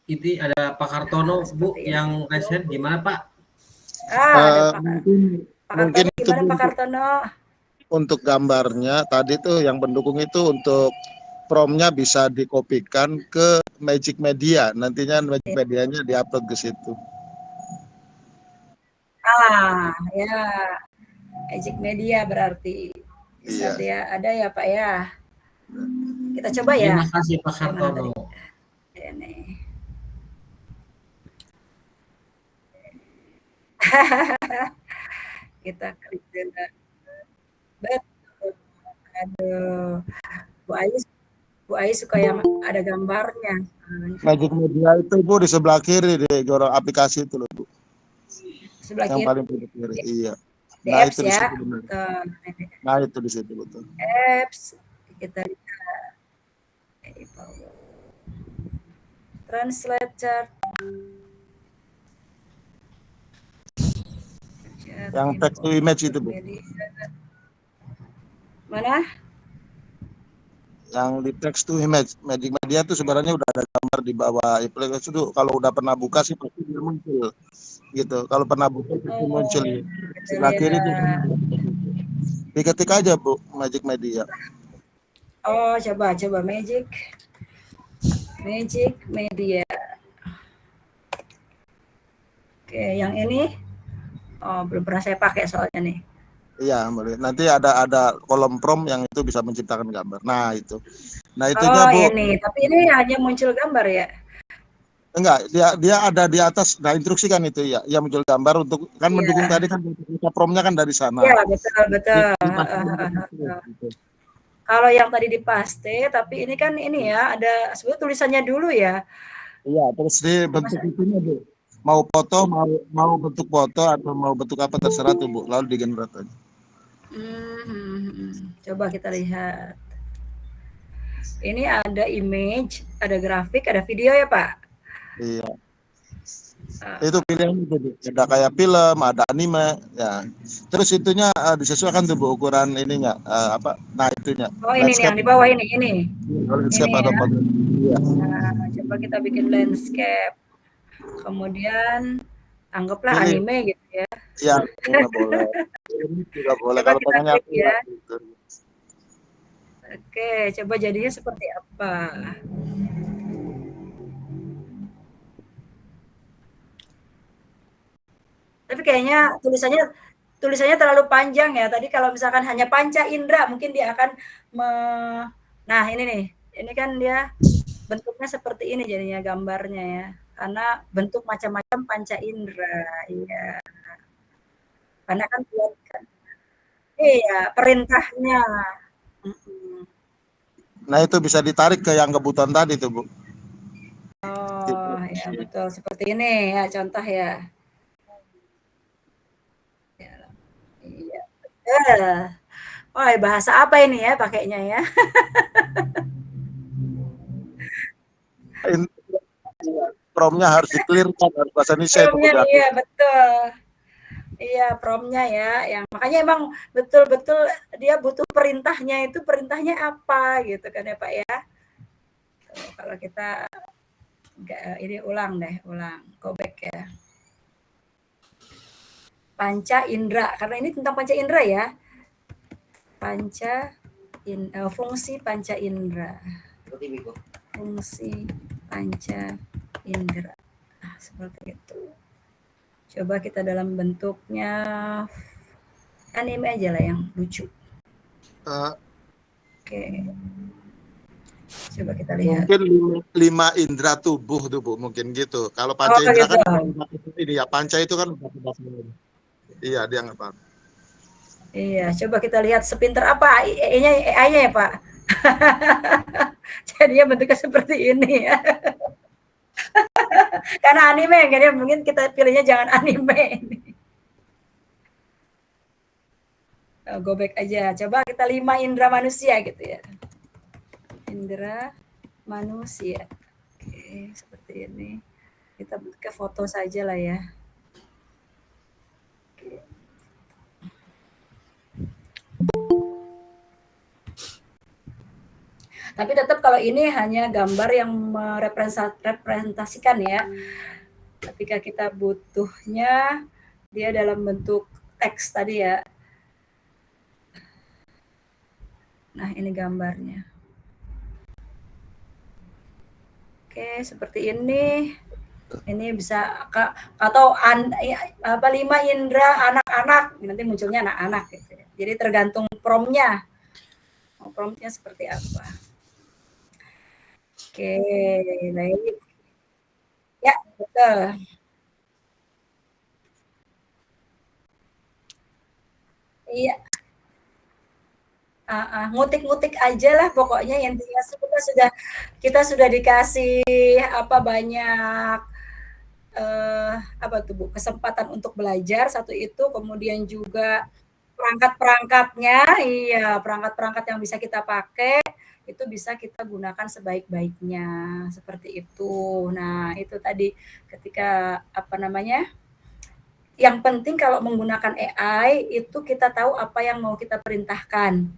Ini ada Pak Hartono Bu yang raise gimana Pak? ada Pak mungkin Hartono, gimana Pak Hartono? Untuk gambarnya tadi tuh yang pendukung itu untuk promnya bisa dikopikan ke Magic Media, nantinya Magic Medianya diupload ke situ. Ya, Magic Media berarti bisa dia ada ya Pak ya. Kita coba ya. Terima kasih Pak Hartono. Ini. Kita klik dulu. Betul. Aduh. Bu Ais suka yang ada gambarnya. Magic Media itu Bu di sebelah kiri di jorong aplikasi itu loh Bu. Sebelah yang kiri. paling kiri. Iya. Di Nah, apps itu di ya. situ benar. Nah, itu di situ betul. Apps kita lihat. Translate chart. Yang text to image itu Bu. Mana? Yang di text to image, Magic Media itu sebenarnya udah ada gambar di bawah aplikasi itu. Kalau udah pernah buka sih pasti dia muncul gitu. Kalau pernah buka pasti muncul ya. Sebelah kiri itu diketik aja Bu Magic Media. Oh, coba Magic Media. Oke, yang ini belum pernah saya pakai soalnya nih. Iya, boleh. Nanti ada kolom prompt yang itu bisa menciptakan gambar. Nah, itu. Nah, itunya Bu. Ini, tapi ini hanya muncul gambar ya? Enggak, dia ada di atas. Nah, instruksi kan itu ya. Yang muncul gambar untuk kan mendukung tadi kan prompt-nya kan dari sana. Iya, betul. Kalau yang tadi dipaste, tapi ini kan ini ya, ada sebetulnya tulisannya dulu ya. Iya, terus di bentuk itunya Bu. Mau foto, mau bentuk foto atau mau bentuk apa terserah tuh Bu. Lalu digenerate aja. Coba kita lihat. Ini ada image, ada grafik, ada video ya Pak? Iya. Itu pilihan itu Bu. Ada kayak film, ada anime, ya. Terus itunya disesuaikan tuh Bu ukuran ininya apa? Nah, itunya. Oh, ini nih yang di bawah ini. Landscape ini atau ya. Nah, coba kita bikin landscape. Kemudian anggaplah anime gitu ya. Iya, boleh. Ini juga boleh kalau pengennya ya. Gitu. Oke, coba jadinya seperti apa? Tapi kayaknya tulisannya terlalu panjang ya. Tadi kalau misalkan hanya panca indera, mungkin dia akan nah ini nih, ini kan dia bentuknya seperti ini jadinya gambarnya ya. Karena bentuk macam-macam panca indera, iya. Karena kan buat kan iya, perintahnya. Mhm. Nah, itu bisa ditarik ke yang kebutuhan tadi tuh, Bu. Oh, ya betul. Seperti ini ya contoh ya. Iya, betul. Wah, bahasa apa ini ya pakainya ya? Promnya harus di-clear-kan, harus bahasa Indonesia itu, Bu. Promnya iya betul. Iya, promnya ya, yang makanya emang betul-betul dia butuh perintahnya apa gitu kan ya Pak ya. Tuh, kalau kita ini ulang, go back ya. Panca indera, karena ini tentang panca indera ya. Fungsi panca indera. Fungsi panca indera. Nah, seperti itu. Coba kita dalam bentuknya anime aja lah yang lucu. Oke. Coba kita lihat. Mungkin 5 indera tubuh tuh, Bu, mungkin gitu. Kalau panca indera gitu. kan ini ya, panca itu kan iya, dia nggak paham. Iya, coba kita lihat sepinter apa AI-nya ya, Pak. Jadinya bentuknya seperti ini ya. Karena anime, kayaknya mungkin kita pilihnya jangan anime. Go back aja. Coba kita 5 indera manusia gitu ya. Indera manusia. Oke, seperti ini. Kita ke foto saja lah ya. Oke. Tapi tetap kalau ini hanya gambar yang merepresentasikan ya. Ketika kita butuhnya dia dalam bentuk teks tadi ya. Nah, ini gambarnya. Oke, seperti ini. Ini bisa atau 5 indera anak-anak, nanti munculnya anak-anak gitu ya. Jadi tergantung promnya. Promnya seperti apa. Oke, baik. Ya, betul. Iya. Ngutik-ngutik aja lah pokoknya intinya kita sudah dikasih banyak apa tuh Bu, kesempatan untuk belajar satu itu, kemudian juga perangkat-perangkatnya, iya perangkat-perangkat yang bisa kita pakai itu bisa kita gunakan sebaik-baiknya seperti itu. Nah itu tadi ketika yang penting kalau menggunakan AI itu kita tahu apa yang mau kita perintahkan.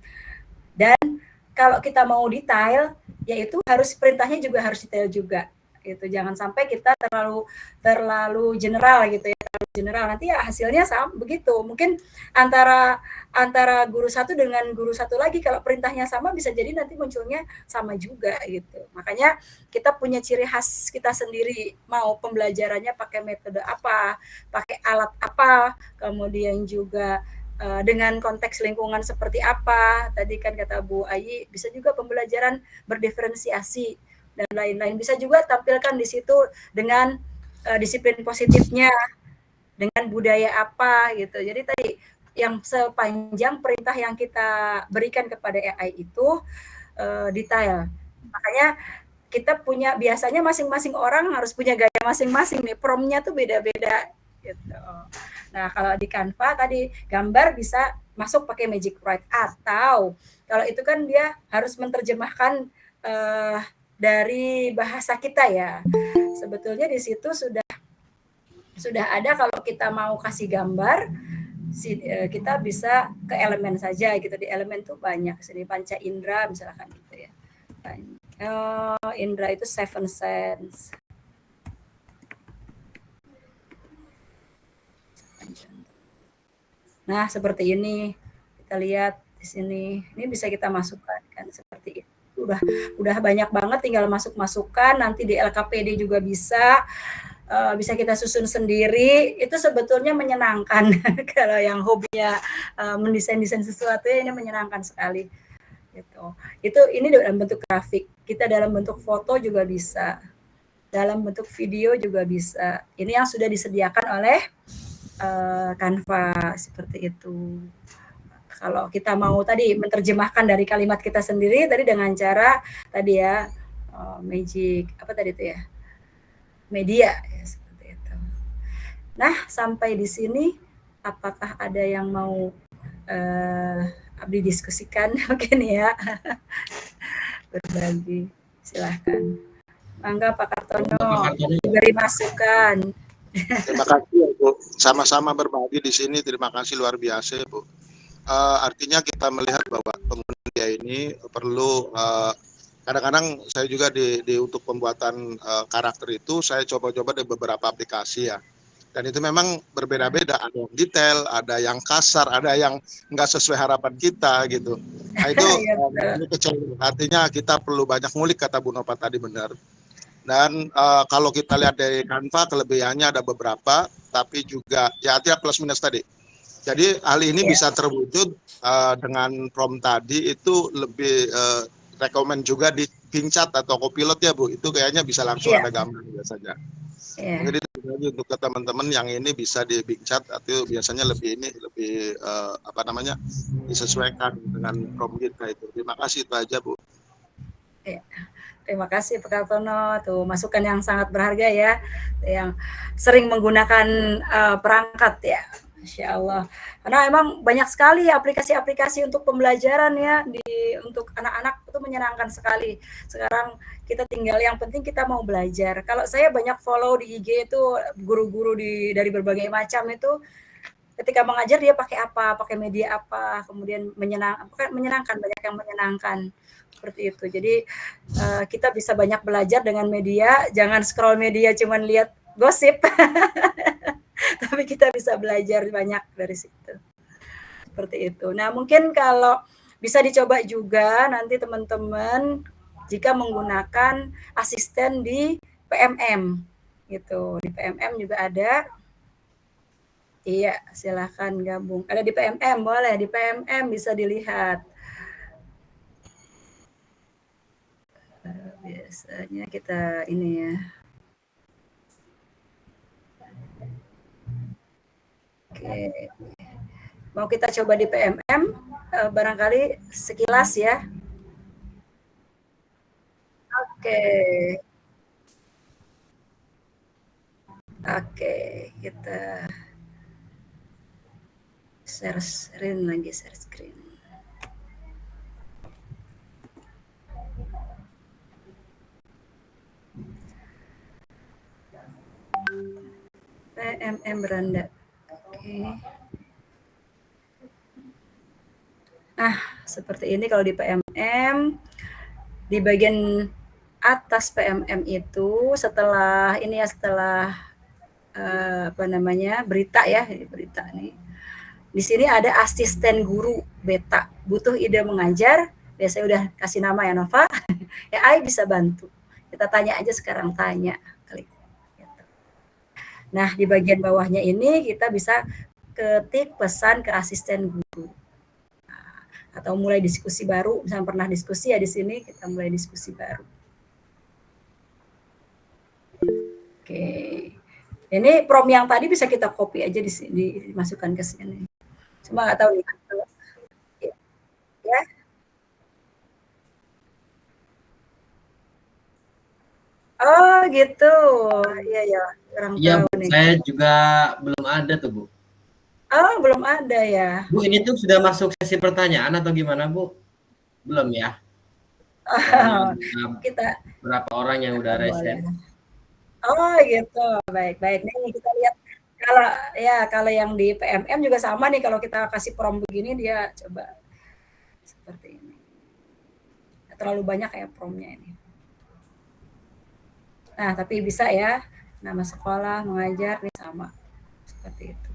Dan kalau kita mau detail, yaitu perintahnya juga harus detail juga. Gitu. Jangan sampai kita terlalu general gitu ya, terlalu general. Nanti ya hasilnya sama begitu. Mungkin antara guru satu dengan guru satu lagi kalau perintahnya sama bisa jadi nanti munculnya sama juga gitu. Makanya kita punya ciri khas kita sendiri, mau pembelajarannya pakai metode apa, pakai alat apa, kemudian juga dengan konteks lingkungan seperti apa. Tadi kan kata Bu Ayi, bisa juga pembelajaran berdiferensiasi dan lain-lain. Bisa juga tampilkan di situ dengan disiplin positifnya, dengan budaya apa gitu. Jadi tadi yang sepanjang perintah yang kita berikan kepada AI itu detail. Makanya kita biasanya masing-masing orang harus punya gaya masing-masing nih. Promnya tuh beda-beda gitu. Nah, kalau di Canva tadi gambar bisa masuk pakai Magic Write, atau kalau itu kan dia harus menerjemahkan dari bahasa kita ya. Sebetulnya di situ sudah ada kalau kita mau kasih gambar, kita bisa ke elemen saja gitu. Di elemen tuh banyak, sini panca indera misalkan gitu ya. Indra itu 7 sense. Nah, seperti ini. Kita lihat di sini. Ini bisa kita masukkan kan seperti itu. Udah banyak banget, tinggal masuk-masukkan, nanti di LKPD juga bisa. bisa kita susun sendiri, itu sebetulnya menyenangkan. Kalau yang hobinya mendesain-desain sesuatu ya, ini menyenangkan sekali. Gitu. Itu ini dalam bentuk grafik. Kita dalam bentuk foto juga bisa. Dalam bentuk video juga bisa. Ini yang sudah disediakan oleh Canva seperti itu. Kalau kita mau tadi menerjemahkan dari kalimat kita sendiri tadi dengan cara tadi ya magic apa tadi itu ya media ya, seperti itu. Nah sampai di sini apakah ada yang mau Abdi diskusikan mungkin ya berbagi silahkan. Mangga Pak Kartono beri masukan. Terima kasih ya, Bu. Sama-sama berbagi di sini. Terima kasih luar biasa, Bu. Artinya kita melihat bahwa pengguna media ini perlu kadang-kadang saya juga di untuk pembuatan karakter itu saya coba-coba di beberapa aplikasi ya. Dan itu memang berbeda-beda, ada yang detail, ada yang kasar, ada yang nggak sesuai harapan kita gitu. Nah itu ini kecil. Artinya kita perlu banyak ngulik kata Bu Nova tadi benar. Dan kalau kita lihat dari Canva kelebihannya ada beberapa, tapi juga ya artinya plus minus tadi. Jadi hal ini bisa terwujud dengan prompt tadi itu lebih rekomend juga di Bingcat atau Copilot ya Bu. Itu kayaknya bisa langsung ada gambar biasanya. Mungkin itu lagi untuk ke teman-teman yang ini bisa di Bingcat atau biasanya lebih apa namanya disesuaikan dengan prompt kita itu. Terima kasih itu aja Bu. Ya. Terima kasih Pak Kartono, tuh masukan yang sangat berharga ya, yang sering menggunakan perangkat ya, Masya Allah. Karena emang banyak sekali aplikasi-aplikasi untuk pembelajaran ya, untuk anak-anak itu menyenangkan sekali. Sekarang kita tinggal yang penting kita mau belajar. Kalau saya banyak follow di IG itu guru-guru dari berbagai macam itu, ketika mengajar dia pakai apa, pakai media apa, kemudian menyenangkan, banyak yang menyenangkan. Seperti itu. Jadi kita bisa banyak belajar dengan media, jangan scroll media cuman lihat gosip. Tapi kita bisa belajar banyak dari situ. Seperti itu. Nah, mungkin kalau bisa dicoba juga nanti teman-teman jika menggunakan asisten di PMM gitu. Di PMM juga ada. Iya, silahkan gabung. Ada di PMM, boleh di PMM bisa dilihat. Biasanya kita ini ya. Oke. Mau kita coba di PMM, barangkali sekilas ya. Oke. Oke, kita share screen lagi, share screen. PMM beranda. Oke. Nah, seperti ini kalau di PMM, di bagian atas PMM itu setelah ini ya, setelah apa namanya, berita ya, berita nih. Di sini ada asisten guru beta, butuh ide mengajar. Biasanya udah kasih nama ya Nova. Ya, AI bisa bantu. Kita tanya aja sekarang, tanya. Klik. Nah, di bagian bawahnya ini kita bisa ketik pesan ke asisten guru. Nah, atau mulai diskusi baru, misalnya pernah diskusi ya di sini, kita mulai diskusi baru. Oke. Ini prompt yang tadi bisa kita copy aja dimasukkan ke sini. Cuma nggak tahu nih. Ya. Oh gitu. Iya ya. Kurang Iya, tahu Bu. nih. Saya juga belum ada tuh, Bu. Oh belum ada ya. Bu, ini tuh sudah masuk sesi pertanyaan atau gimana, Bu? Belum ya? Kita berapa orang yang udah boleh. resen? Oh gitu. Baik. Nih kita lihat kalau yang di PMM juga sama nih, kalau kita kasih prompt begini dia coba seperti ini. Terlalu banyak ya promptnya ini. Nah, tapi bisa ya, nama sekolah, mengajar, nih sama. Seperti itu.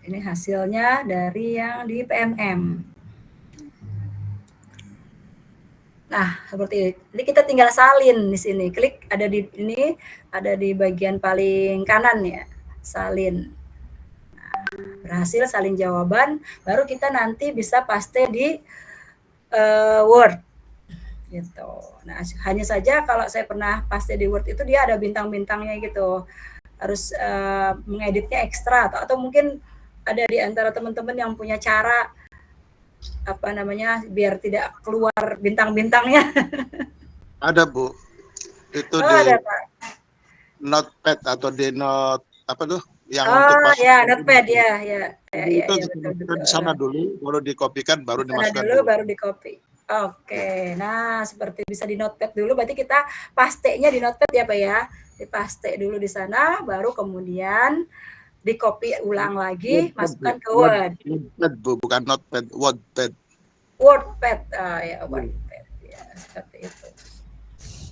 Ini hasilnya dari yang di PMM. Nah, seperti ini kita tinggal salin di sini. Klik ada di ini, ada di bagian paling kanan ya, salin. Nah, berhasil salin jawaban, baru kita nanti bisa paste di Word gitu. Nah, hanya saja kalau saya pernah paste di Word itu dia ada bintang-bintangnya gitu. Harus mengeditnya ekstra atau mungkin ada di antara teman-teman yang punya cara apa namanya biar tidak keluar bintang-bintangnya. Ada Bu, itu Oh, di ada Pak. notepad atau di note apa tuh yang untuk Oh masuk. ya, notepad ya, ya, ya, Jadi ya, itu ya kita betul masukkan betul. di sana dulu, baru dikopikan, baru Sana dimasukkan dulu dulu. baru di copy. Oke, nah seperti bisa di notepad dulu, berarti kita pastenya di notepad ya Pak ya, dipaste dulu di sana, baru kemudian di copy ulang lagi, Wordpad, Bu. masukkan ke Word. Wordpad, Bu, bukan notepad, Wordpad. Wordpad, ya Wordpad, ya seperti itu.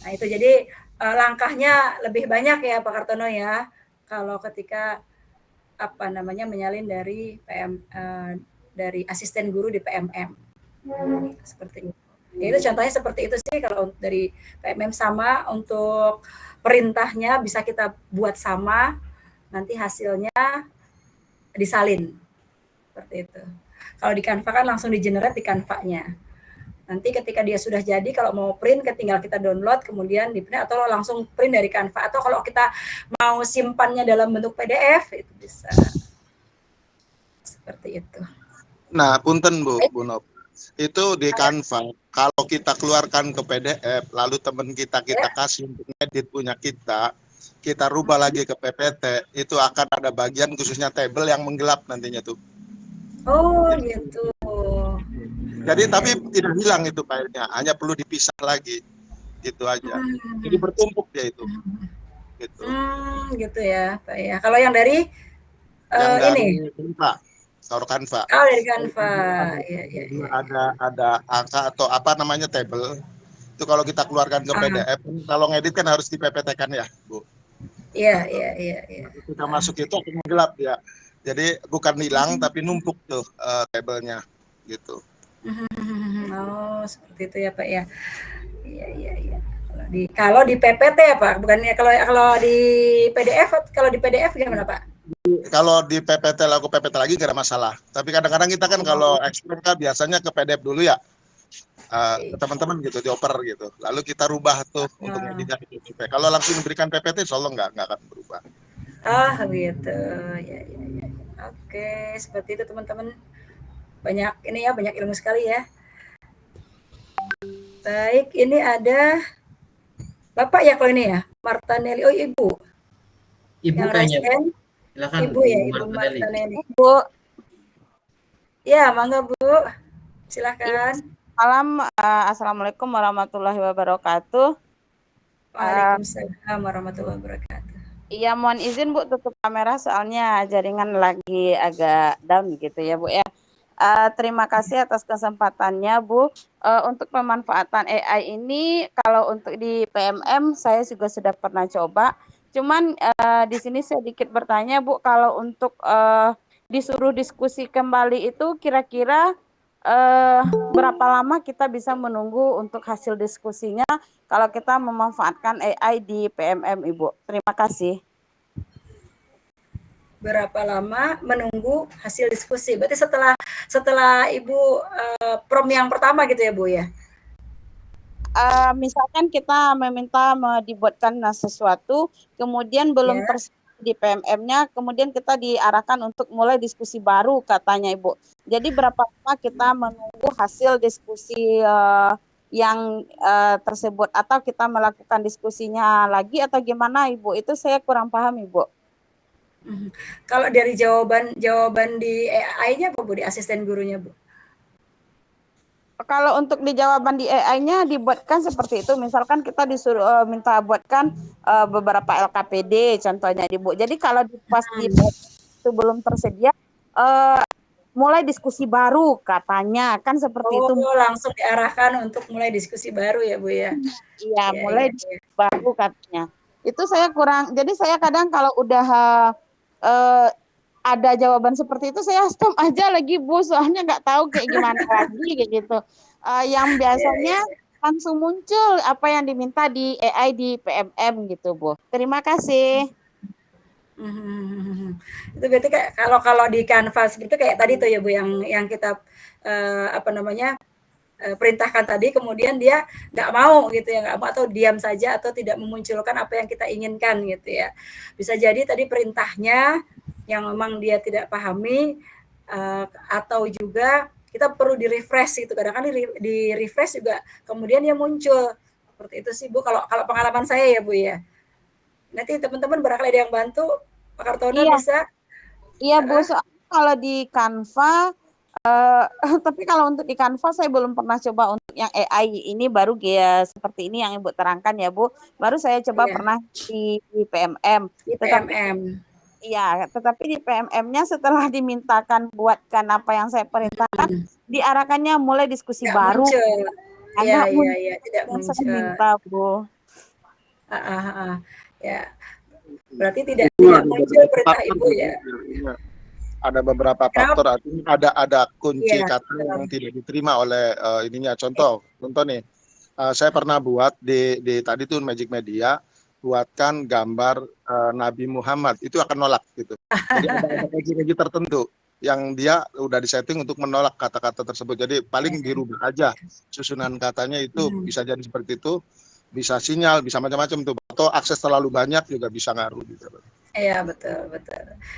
Nah itu jadi langkahnya lebih banyak ya Pak Kartono ya, kalau ketika apa namanya menyalin dari dari asisten guru di PMM seperti itu. Ya itu contohnya seperti itu sih kalau dari PMM sama untuk perintahnya bisa kita buat sama, nanti hasilnya disalin seperti itu. Kalau di Canva kan langsung di generate di Canva-nya. Nanti ketika dia sudah jadi, kalau mau print, tinggal kita download, kemudian di print atau langsung print dari Canva. Atau kalau kita mau simpannya dalam bentuk PDF, itu bisa. Seperti itu. Nah, punten Bu Nop. Itu di Canva, kalau kita keluarkan ke PDF, lalu teman kita kasih untuk edit punya kita rubah lagi ke PPT, itu akan ada bagian khususnya table yang menggelap nantinya tuh. Oh gitu. Jadi tapi tidak hilang itu filenya, hanya perlu dipisah lagi, gitu aja. Jadi bertumpuk dia itu. Gitu. Gitu ya, Pak ya. Kalau yang dari dari ini Canva, Canva. Oh dari Canva, ya. Ada angka atau apa namanya table. Itu kalau kita keluarkan ke PDF, kalau ngedit kan harus di PPT-kan ya, Bu. Iya. Kita masuk itu akan menggelap ya. Jadi bukan hilang tapi numpuk tuh tabelnya gitu. Oh, seperti itu ya, Pak ya. Iya. Kalau di PPT ya, Pak, bukannya kalau di PDF gimana, Pak? Kalau di PPT lagi nggak ada masalah. Tapi kadang-kadang kita kan kalau ekspor kan biasanya ke PDF dulu ya. Ke teman-teman gitu dioper gitu. Lalu kita rubah tuh untuk editnya di PPT. Kalau langsung diberikan PPT insya Allah nggak akan berubah. Gitu. Ya. Oke, seperti itu teman-teman. Banyak ilmu sekali ya. Baik, ini ada Bapak ya kalau ini ya, Martanelli. Oh, Ibu. Ibu yang kayaknya. residen, Silakan Ibu ya, Ibu Martanelli. Bu. Ya, mangga Bu. Silakan. Assalamualaikum warahmatullahi wabarakatuh. Waalaikumsalam warahmatullahi wabarakatuh. Iya, mohon izin Bu tutup kamera soalnya jaringan lagi agak down gitu ya Bu ya. Terima kasih atas kesempatannya Bu. Untuk pemanfaatan AI ini kalau untuk di PMM saya juga sudah pernah coba. Cuman di sini saya sedikit bertanya Bu, kalau untuk disuruh diskusi kembali itu kira-kira berapa lama kita bisa menunggu untuk hasil diskusinya kalau kita memanfaatkan AI di PMM Ibu? Terima kasih. Berapa lama menunggu hasil diskusi? Berarti setelah Ibu prom yang pertama gitu ya Bu ya? Misalkan kita meminta dibuatkan sesuatu, kemudian belum tersedia di PMM-nya, kemudian kita diarahkan untuk mulai diskusi baru katanya Ibu. Jadi berapa lama kita menunggu hasil diskusi yang tersebut atau kita melakukan diskusinya lagi atau gimana Ibu? Itu saya kurang paham Ibu. Kalau dari jawaban di AI-nya apa Bu, di asisten gurunya Bu? Kalau untuk di jawaban di AI-nya dibuatkan seperti itu, misalkan kita disuruh minta buatkan beberapa LKPD contohnya Ibu. Jadi kalau pas itu belum tersedia, mulai diskusi baru katanya, kan seperti itu. Langsung diarahkan untuk mulai diskusi baru ya Bu ya? Iya, mulai diskusi baru katanya. Itu saya kurang, jadi saya kadang kalau udah ada jawaban seperti itu saya stop aja lagi Bu, soalnya nggak tahu kayak gimana lagi kayak gitu. Yang biasanya langsung muncul apa yang diminta di AI di PMM gitu, Bu. Terima kasih. Itu berarti kayak kalau di Canvas gitu kayak tadi tuh ya Bu yang kita perintahkan tadi, kemudian dia nggak mau gitu ya, nggak mau atau diam saja atau tidak memunculkan apa yang kita inginkan gitu ya. Bisa jadi tadi perintahnya yang memang dia tidak pahami, atau juga kita perlu di-refresh gitu. Kadang-kadang di-refresh juga kemudian dia muncul. Seperti itu sih Bu, kalau pengalaman saya ya Bu ya. Nanti teman-teman barangkali ada yang bantu, Pak Kartono bisa. Iya Bu, soalnya kalau di Canva, tapi kalau untuk di Canva saya belum pernah coba untuk yang AI ini, baru ya seperti ini yang Ibu terangkan ya Bu. Baru saya coba pernah di PMM. Di PMM. Iya, tetapi di PMM-nya setelah dimintakan buatkan apa yang saya perintahkan, diarahkannya mulai diskusi Nggak baru. muncul. Iya, Tidak yang saya muncul. minta, Bu. Ya, berarti tidak muncul perintah Ibu ya. Ada beberapa faktor, artinya ada kunci Iya, kata yang tidak diterima oleh ininya. Contoh nih, saya pernah buat di tadi tuh Magic Media, buatkan gambar Nabi Muhammad, itu akan nolak gitu. Jadi ada kunci tertentu yang dia udah disetting untuk menolak kata-kata tersebut. Jadi paling dirubah aja susunan katanya, itu bisa jadi seperti itu, bisa sinyal, bisa macam-macam tuh. Atau akses terlalu banyak juga bisa ngaruh gitu. Iya, betul.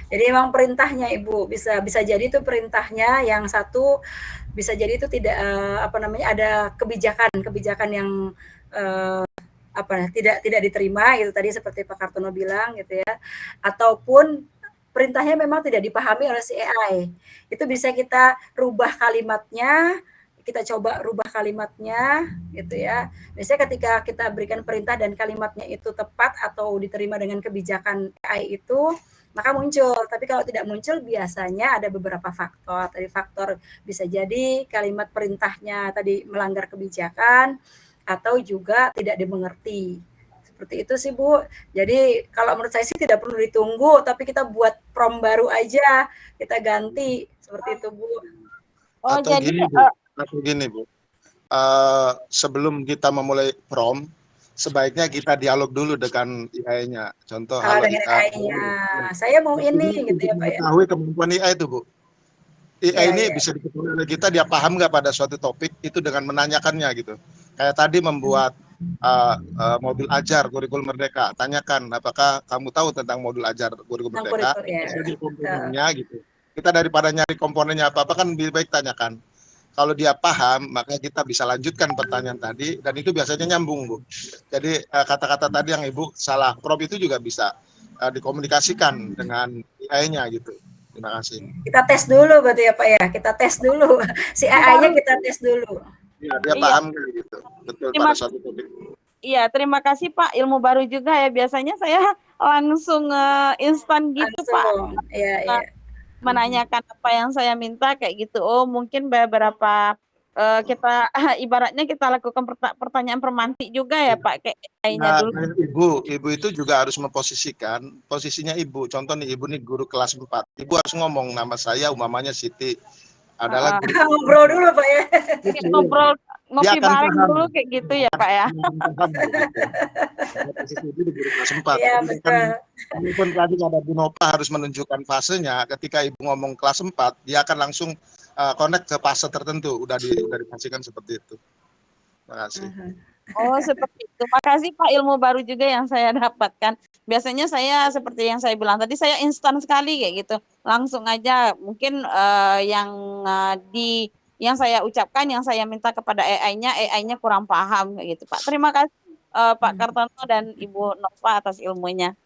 Jadi emang perintahnya Ibu bisa jadi itu perintahnya yang satu, bisa jadi itu tidak ada kebijakan yang tidak diterima gitu tadi seperti Pak Kartono bilang gitu ya. Ataupun perintahnya memang tidak dipahami oleh si AI. Itu bisa kita rubah kalimatnya, kita coba rubah kalimatnya gitu ya. Biasanya ketika kita berikan perintah dan kalimatnya itu tepat atau diterima dengan kebijakan AI itu, maka muncul. Tapi kalau tidak muncul biasanya ada beberapa faktor. Tadi faktor bisa jadi kalimat perintahnya tadi melanggar kebijakan atau juga tidak dimengerti. Seperti itu sih Bu. Jadi kalau menurut saya sih tidak perlu ditunggu, tapi kita buat prompt baru aja, kita ganti seperti itu Bu. Oh, Atau jadi gini Bu, sebelum kita memulai prompt, sebaiknya kita dialog dulu dengan AI-nya. Contoh, Kalau dengan AI-nya, saya mau ini gitu ya Pak ya. Mengetahui kemampuan AI itu Bu. AI ini bisa diketahui oleh kita, dia paham nggak pada suatu topik itu dengan menanyakannya gitu. Kayak tadi membuat modul ajar kurikulum merdeka, tanyakan apakah kamu tahu tentang modul ajar kurikulum merdeka, jadi komponennya gitu. Kita daripada nyari komponennya apa kan lebih baik tanyakan. Kalau dia paham, maka kita bisa lanjutkan pertanyaan tadi, dan itu biasanya nyambung Bu. Jadi kata-kata tadi yang Ibu salah prompt itu juga bisa dikomunikasikan dengan AI-nya gitu. Terima kasih. Kita tes dulu berarti ya Pak ya. Kita tes dulu. Si AI-nya kita tes dulu. Ya, dia paham gitu. Betul pada suatu topik. Iya, terima kasih Pak. Ilmu baru juga ya. Biasanya saya langsung instan gitu Pak. Iya. Menanyakan apa yang saya minta kayak gitu. Oh, mungkin beberapa kita ibaratnya kita lakukan pertanyaan pemantik juga ya Pak, kayak AI-nya dulu. Ibu itu juga harus memposisikan posisinya Ibu. Contoh nih, Ibu nih guru kelas 4. Ibu harus ngomong, nama saya umpamanya Siti adalah guru. Ngobrol dulu Pak ya. Ngobrol, ngopi bareng dulu kayak gitu ya Pak ya. Posisi Ibu di guru kelas 4. Iya, betul. Walaupun tadi ada Bu Nova harus menunjukkan fasenya, ketika Ibu ngomong kelas 4, dia akan langsung connect ke fase tertentu, udah dipastikan seperti itu. Terima kasih. Oh, seperti itu. Makasih Pak, ilmu baru juga yang saya dapatkan. Biasanya saya seperti yang saya bilang tadi, saya instan sekali kayak gitu. Langsung aja mungkin yang saya ucapkan, yang saya minta kepada AI-nya kurang paham kayak gitu Pak. Terima kasih Pak Kartono dan Ibu Nova atas ilmunya.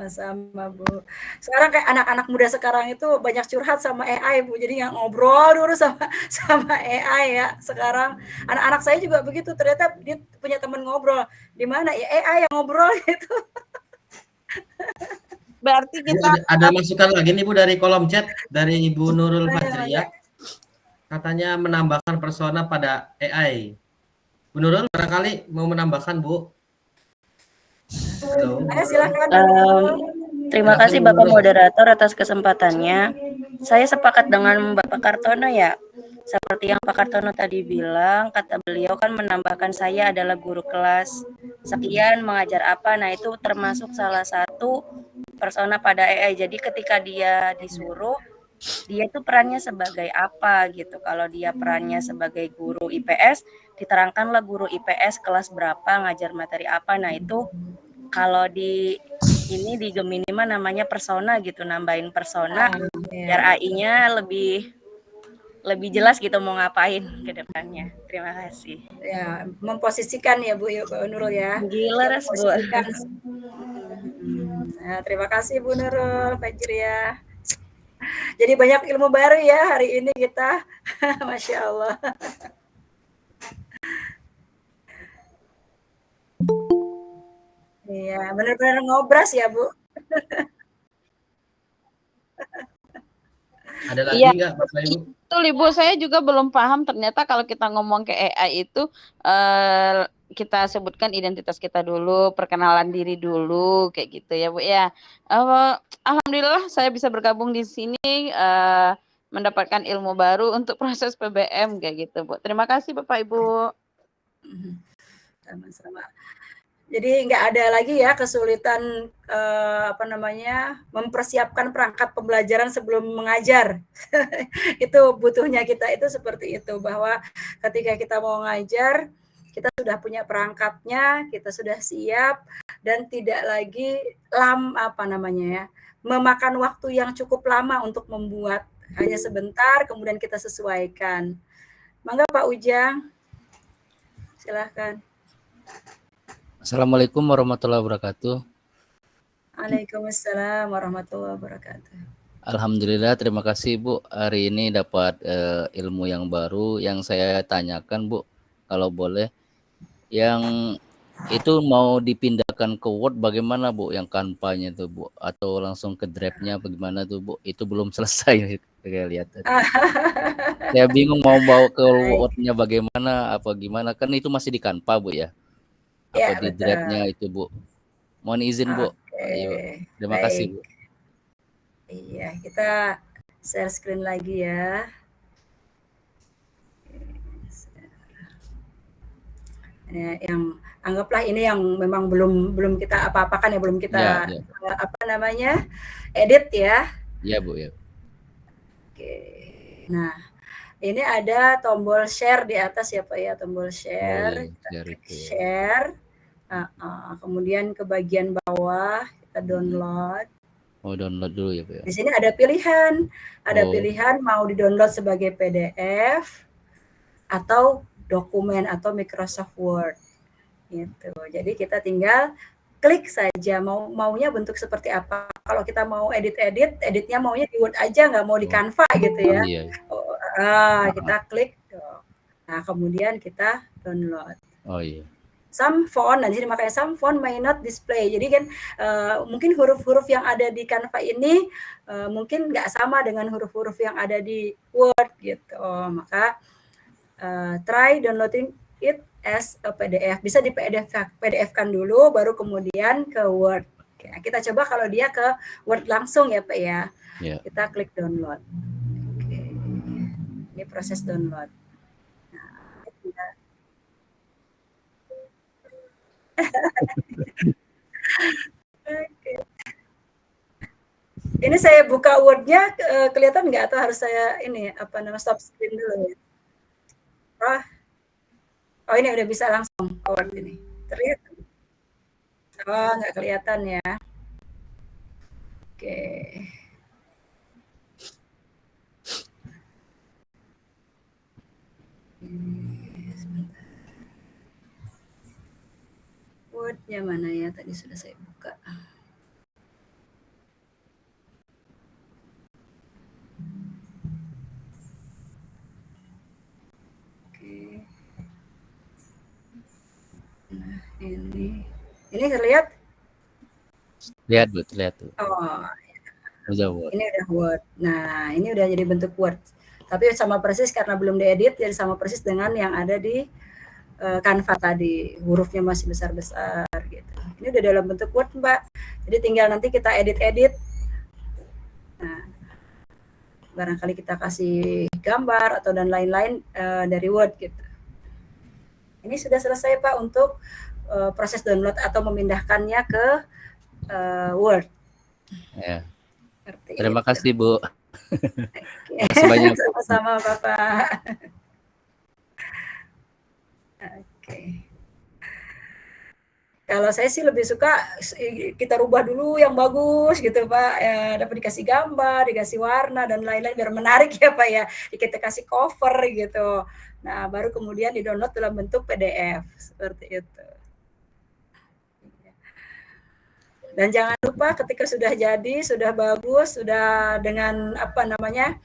Sama Bu. Sekarang kayak anak-anak muda sekarang itu banyak curhat sama AI Bu. Jadi yang ngobrol dulu sama AI ya. Sekarang anak-anak saya juga begitu. Ternyata dia punya teman ngobrol. Di mana ya AI yang ngobrol gitu. Berarti kita ada masukan lagi nih Bu dari kolom chat dari Ibu Nurul Fajriah. Katanya menambahkan persona pada AI. Bu Nurul barangkali mau menambahkan Bu. Silakan. Terima kasih Bapak Moderator atas kesempatannya. Saya sepakat dengan Bapak Kartono ya. Seperti yang Pak Kartono tadi bilang, kata beliau kan menambahkan saya adalah guru kelas sekian mengajar apa. Nah, itu termasuk salah satu persona pada AI. Jadi ketika dia disuruh, dia itu perannya sebagai apa gitu. Kalau dia perannya sebagai guru IPS, diterangkanlah guru IPS kelas berapa, ngajar materi apa. Nah, itu kalau di Gemini mah namanya persona gitu, nambahin persona biar AI-nya lebih jelas gitu mau ngapain ke depannya. Terima kasih. Ya, memposisikan ya Bu Nurul ya. Gila, Bu. Memposisikan. Nah, terima kasih Bu Nurul, Fajriah. Jadi banyak ilmu baru ya hari ini kita. Masya Allah. Iya, benar-benar ngobras ya Bu. Ada lagi Iya. nggak Bapak Ibu? Betul Ibu, saya juga belum paham ternyata kalau kita ngomong ke AI itu kita sebutkan identitas kita dulu, perkenalan diri dulu, kayak gitu ya Bu ya. Alhamdulillah saya bisa bergabung di sini mendapatkan ilmu baru untuk proses PBM kayak gitu Bu. Terima kasih Bapak Ibu. Sama-sama. Jadi nggak ada lagi ya kesulitan mempersiapkan perangkat pembelajaran sebelum mengajar. Itu butuhnya kita itu seperti itu, bahwa ketika kita mau ngajar kita sudah punya perangkatnya, kita sudah siap dan tidak lagi memakan waktu yang cukup lama untuk membuat, hanya sebentar kemudian kita sesuaikan. Mangga Pak Ujang, silahkan. Assalamualaikum warahmatullahi wabarakatuh. Waalaikumsalam warahmatullahi wabarakatuh. Alhamdulillah, terima kasih Bu. Hari ini dapat ilmu yang baru. Yang saya tanyakan Bu, kalau boleh, yang itu mau dipindahkan ke Word bagaimana Bu? Yang Canva-nya tuh Bu, atau langsung ke Drive-nya bagaimana tuh Bu? Itu belum selesai saya lihat. Saya bingung mau bawa ke Word-nya bagaimana, apa gimana? Kan itu masih di Canva Bu ya? Ya, Apa di betul. Drive-nya itu Bu? Mohon izin Bu. Ayo, terima kasih Bu. Iya, kita share screen lagi ya. Yang anggaplah ini yang memang belum kita apa-apakan ya, belum kita edit ya. Iya Bu ya. Oke. Nah, ini ada tombol share di atas ya Pak ya, tombol share. Share. Kemudian ke bagian bawah kita download. Oh, download dulu ya, Bu ya. Di sini ada pilihan. Pilihan mau di-download sebagai PDF atau dokumen atau Microsoft Word. Gitu. Jadi kita tinggal klik saja maunya bentuk seperti apa. Kalau kita mau editnya maunya di Word aja, nggak mau di Canva gitu ya. Iya. Kita klik. Nah, kemudian kita download. Oh iya. Some font, nanti makanya some font may not display. Jadi kan mungkin huruf-huruf yang ada di Canva ini mungkin nggak sama dengan huruf-huruf yang ada di Word gitu. Maka try downloading it as a PDF. Bisa di PDF-kan dulu, baru kemudian ke Word. Oke, kita coba kalau dia ke Word langsung ya Pak ya. Yeah. Kita klik download. Oke. Ini proses download. Oke. Ini saya buka Word-nya, kelihatan nggak atau harus saya stop screen dulu ya? Oh ini udah bisa langsung Word ini. Terlihat? Oh nggak kelihatan ya. Oke. Word-nya mana ya? Tadi sudah saya buka. Oke. Nah, ini terlihat? Lihat Bu, terlihat tuh. Oh. Udah Word. Ini udah Word. Nah, ini udah jadi bentuk Word. Tapi sama persis karena belum diedit, jadi sama persis dengan yang ada di Canva tadi, hurufnya masih besar-besar gitu. Ini udah dalam bentuk Word Mbak, jadi tinggal nanti kita edit-edit. Nah, barangkali kita kasih gambar atau dan lain-lain dari Word gitu. Ini sudah selesai Pak untuk proses download atau memindahkannya ke Word. Ya. Seperti Terima itu. kasih Bu. Oke. Makasih banyak. Sama-sama Bapak. Oke. Kalau saya sih lebih suka kita rubah dulu yang bagus gitu Pak, ya, dapat dikasih gambar, dikasih warna dan lain-lain biar menarik ya Pak ya, kita kasih cover gitu. Nah baru kemudian di-download dalam bentuk PDF seperti itu. Dan jangan lupa ketika sudah jadi, sudah bagus, sudah dengan apa namanya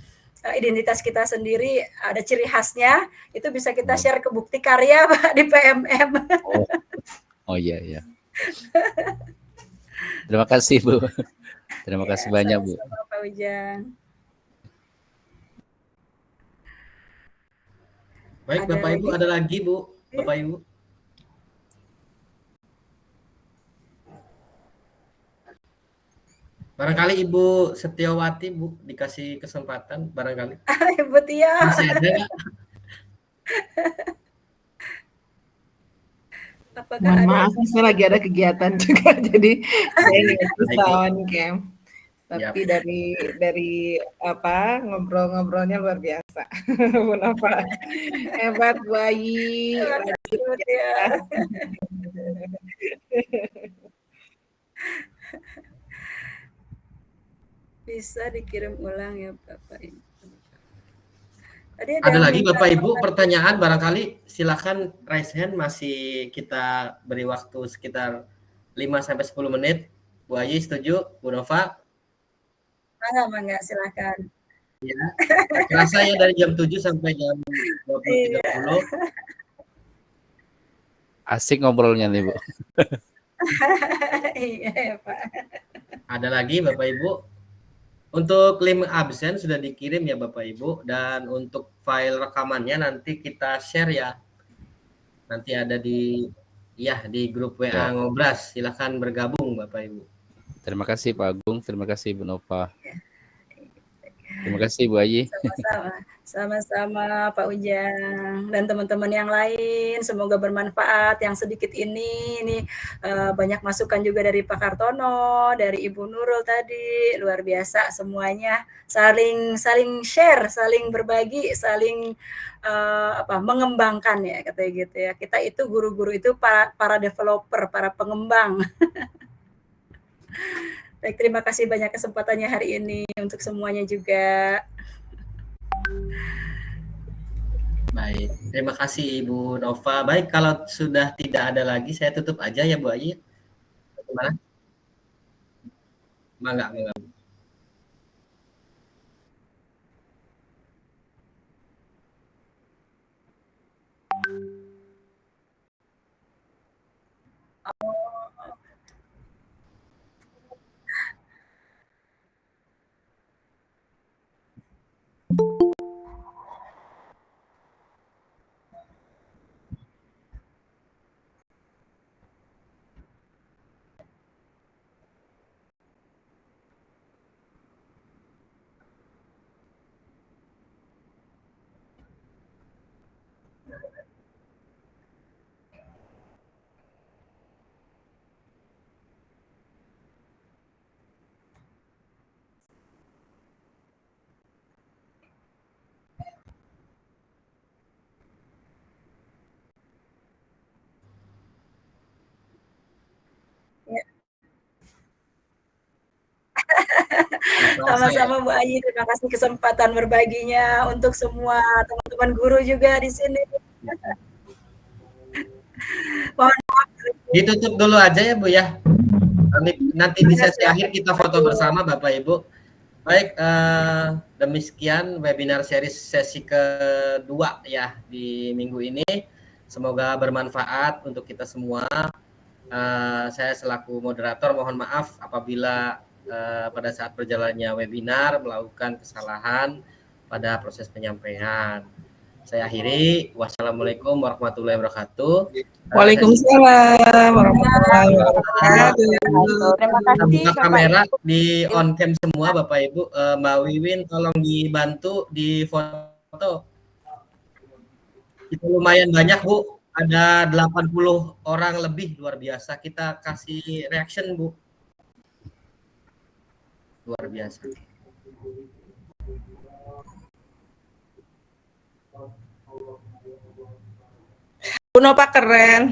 identitas kita sendiri, ada ciri khasnya, itu bisa kita share ke bukti karya Pak di PMM. Oh iya iya. Terima kasih Bu. Terima kasih banyak Bu. Sama-sama Pak Ujang. Baik Ada Bapak Ibu, lagi? ada lagi Bu, Bapak Ibu. Barangkali Ibu Setiawati Bu dikasih kesempatan barangkali. Ibu Tia. Masih ada nggak? Apakah Mohon ada? maaf, saya lagi ada kegiatan juga, jadi saya nggak bisa on cam. Tapi dari apa ngobrol-ngobrolnya luar biasa. Bu Nova. Hebat Bu Ayi. Ibu Tia. Bisa dikirim ulang ya Bapak Ibu. Tadi Ada yang lagi minta Bapak Ibu pertanyaan barangkali silakan raise hand, masih kita beri waktu sekitar 5-10 menit. Bu Ayi setuju? Bu Nova? Mangga, silakan. Ya. Kerasa ya dari jam 7 sampai jam 20.30. Asik ngobrolnya nih Bu. Iya Pak. Ada lagi Bapak Ibu? Untuk link absen sudah dikirim ya Bapak Ibu, dan untuk file rekamannya nanti kita share ya. Nanti ada di grup WA Ya. Ngobras. Silahkan bergabung Bapak Ibu. Terima kasih Pak Agung, terima kasih Bu Nova. Terima kasih Bu Ayi. Sama-sama Pak Ujang dan teman-teman yang lain, semoga bermanfaat. Yang sedikit ini banyak masukan juga dari Pak Kartono, dari Ibu Nurul tadi, luar biasa semuanya, saling share, saling berbagi, saling mengembangkan ya katanya gitu ya. Kita itu guru-guru itu para developer, para pengembang. Baik, terima kasih banyak kesempatannya hari ini untuk semuanya juga. Baik, terima kasih Ibu Nova. Baik, kalau sudah tidak ada lagi, saya tutup aja ya Bu Ayi. Gimana? Mangga. Sama-sama Bu Ayi, terima kasih kesempatan berbaginya untuk semua teman-teman guru juga di sini. Mohon maaf. Ditutup dulu aja ya Bu ya. Nanti di sesi akhir kita foto bersama Bapak Ibu. Baik, demikian webinar series sesi kedua ya di minggu ini. Semoga bermanfaat untuk kita semua. Saya selaku moderator mohon maaf apabila pada saat berjalannya webinar melakukan kesalahan pada proses penyampaian. saya akhiri. Wassalamualaikum warahmatullahi wabarakatuh. Waalaikumsalam warahmatullahi wabarakatuh. Terima Kita kasih buka Bapak kamera Ibu. di on cam semua Bapak Ibu. Mbak Wiwin tolong dibantu di foto. Itu lumayan banyak Bu. Ada 80 orang lebih, luar biasa. Kita kasih reaction Bu. Luar biasa. Bu Nova keren.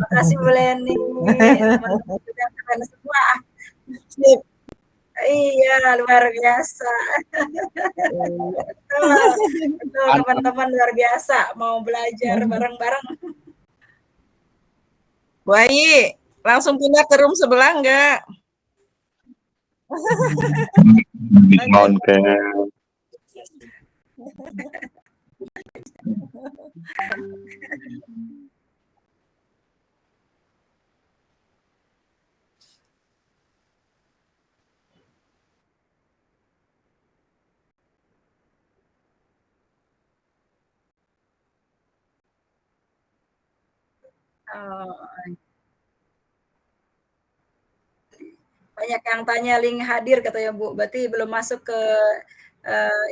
Makasih Bu Leni. Teman-teman juga keren semua. Sip. Iya, luar biasa. Betul, betul teman-teman luar biasa. Mau belajar bareng-bareng. Bu Ayi, langsung pindah ke room sebelah enggak? Oke. Oh, banyak yang tanya link hadir katanya Bu. Berarti belum masuk ke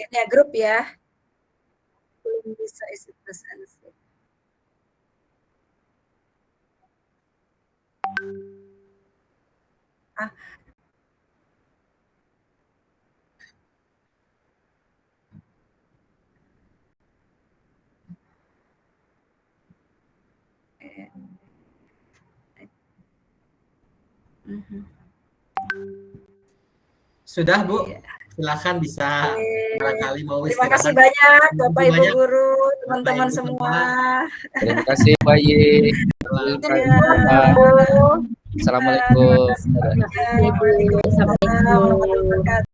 ini ya, grup ya. Belum bisa isi pesan sih. Ah. Sudah Bu, Iya. silakan bisa barangkali mau Terima kasih istirahat. banyak Bapak Ibu banyak. guru, Bapak teman-teman Ibu semua. Terima kasih Pak Ye. Iya. Assalamualaikum. Waalaikumsalam.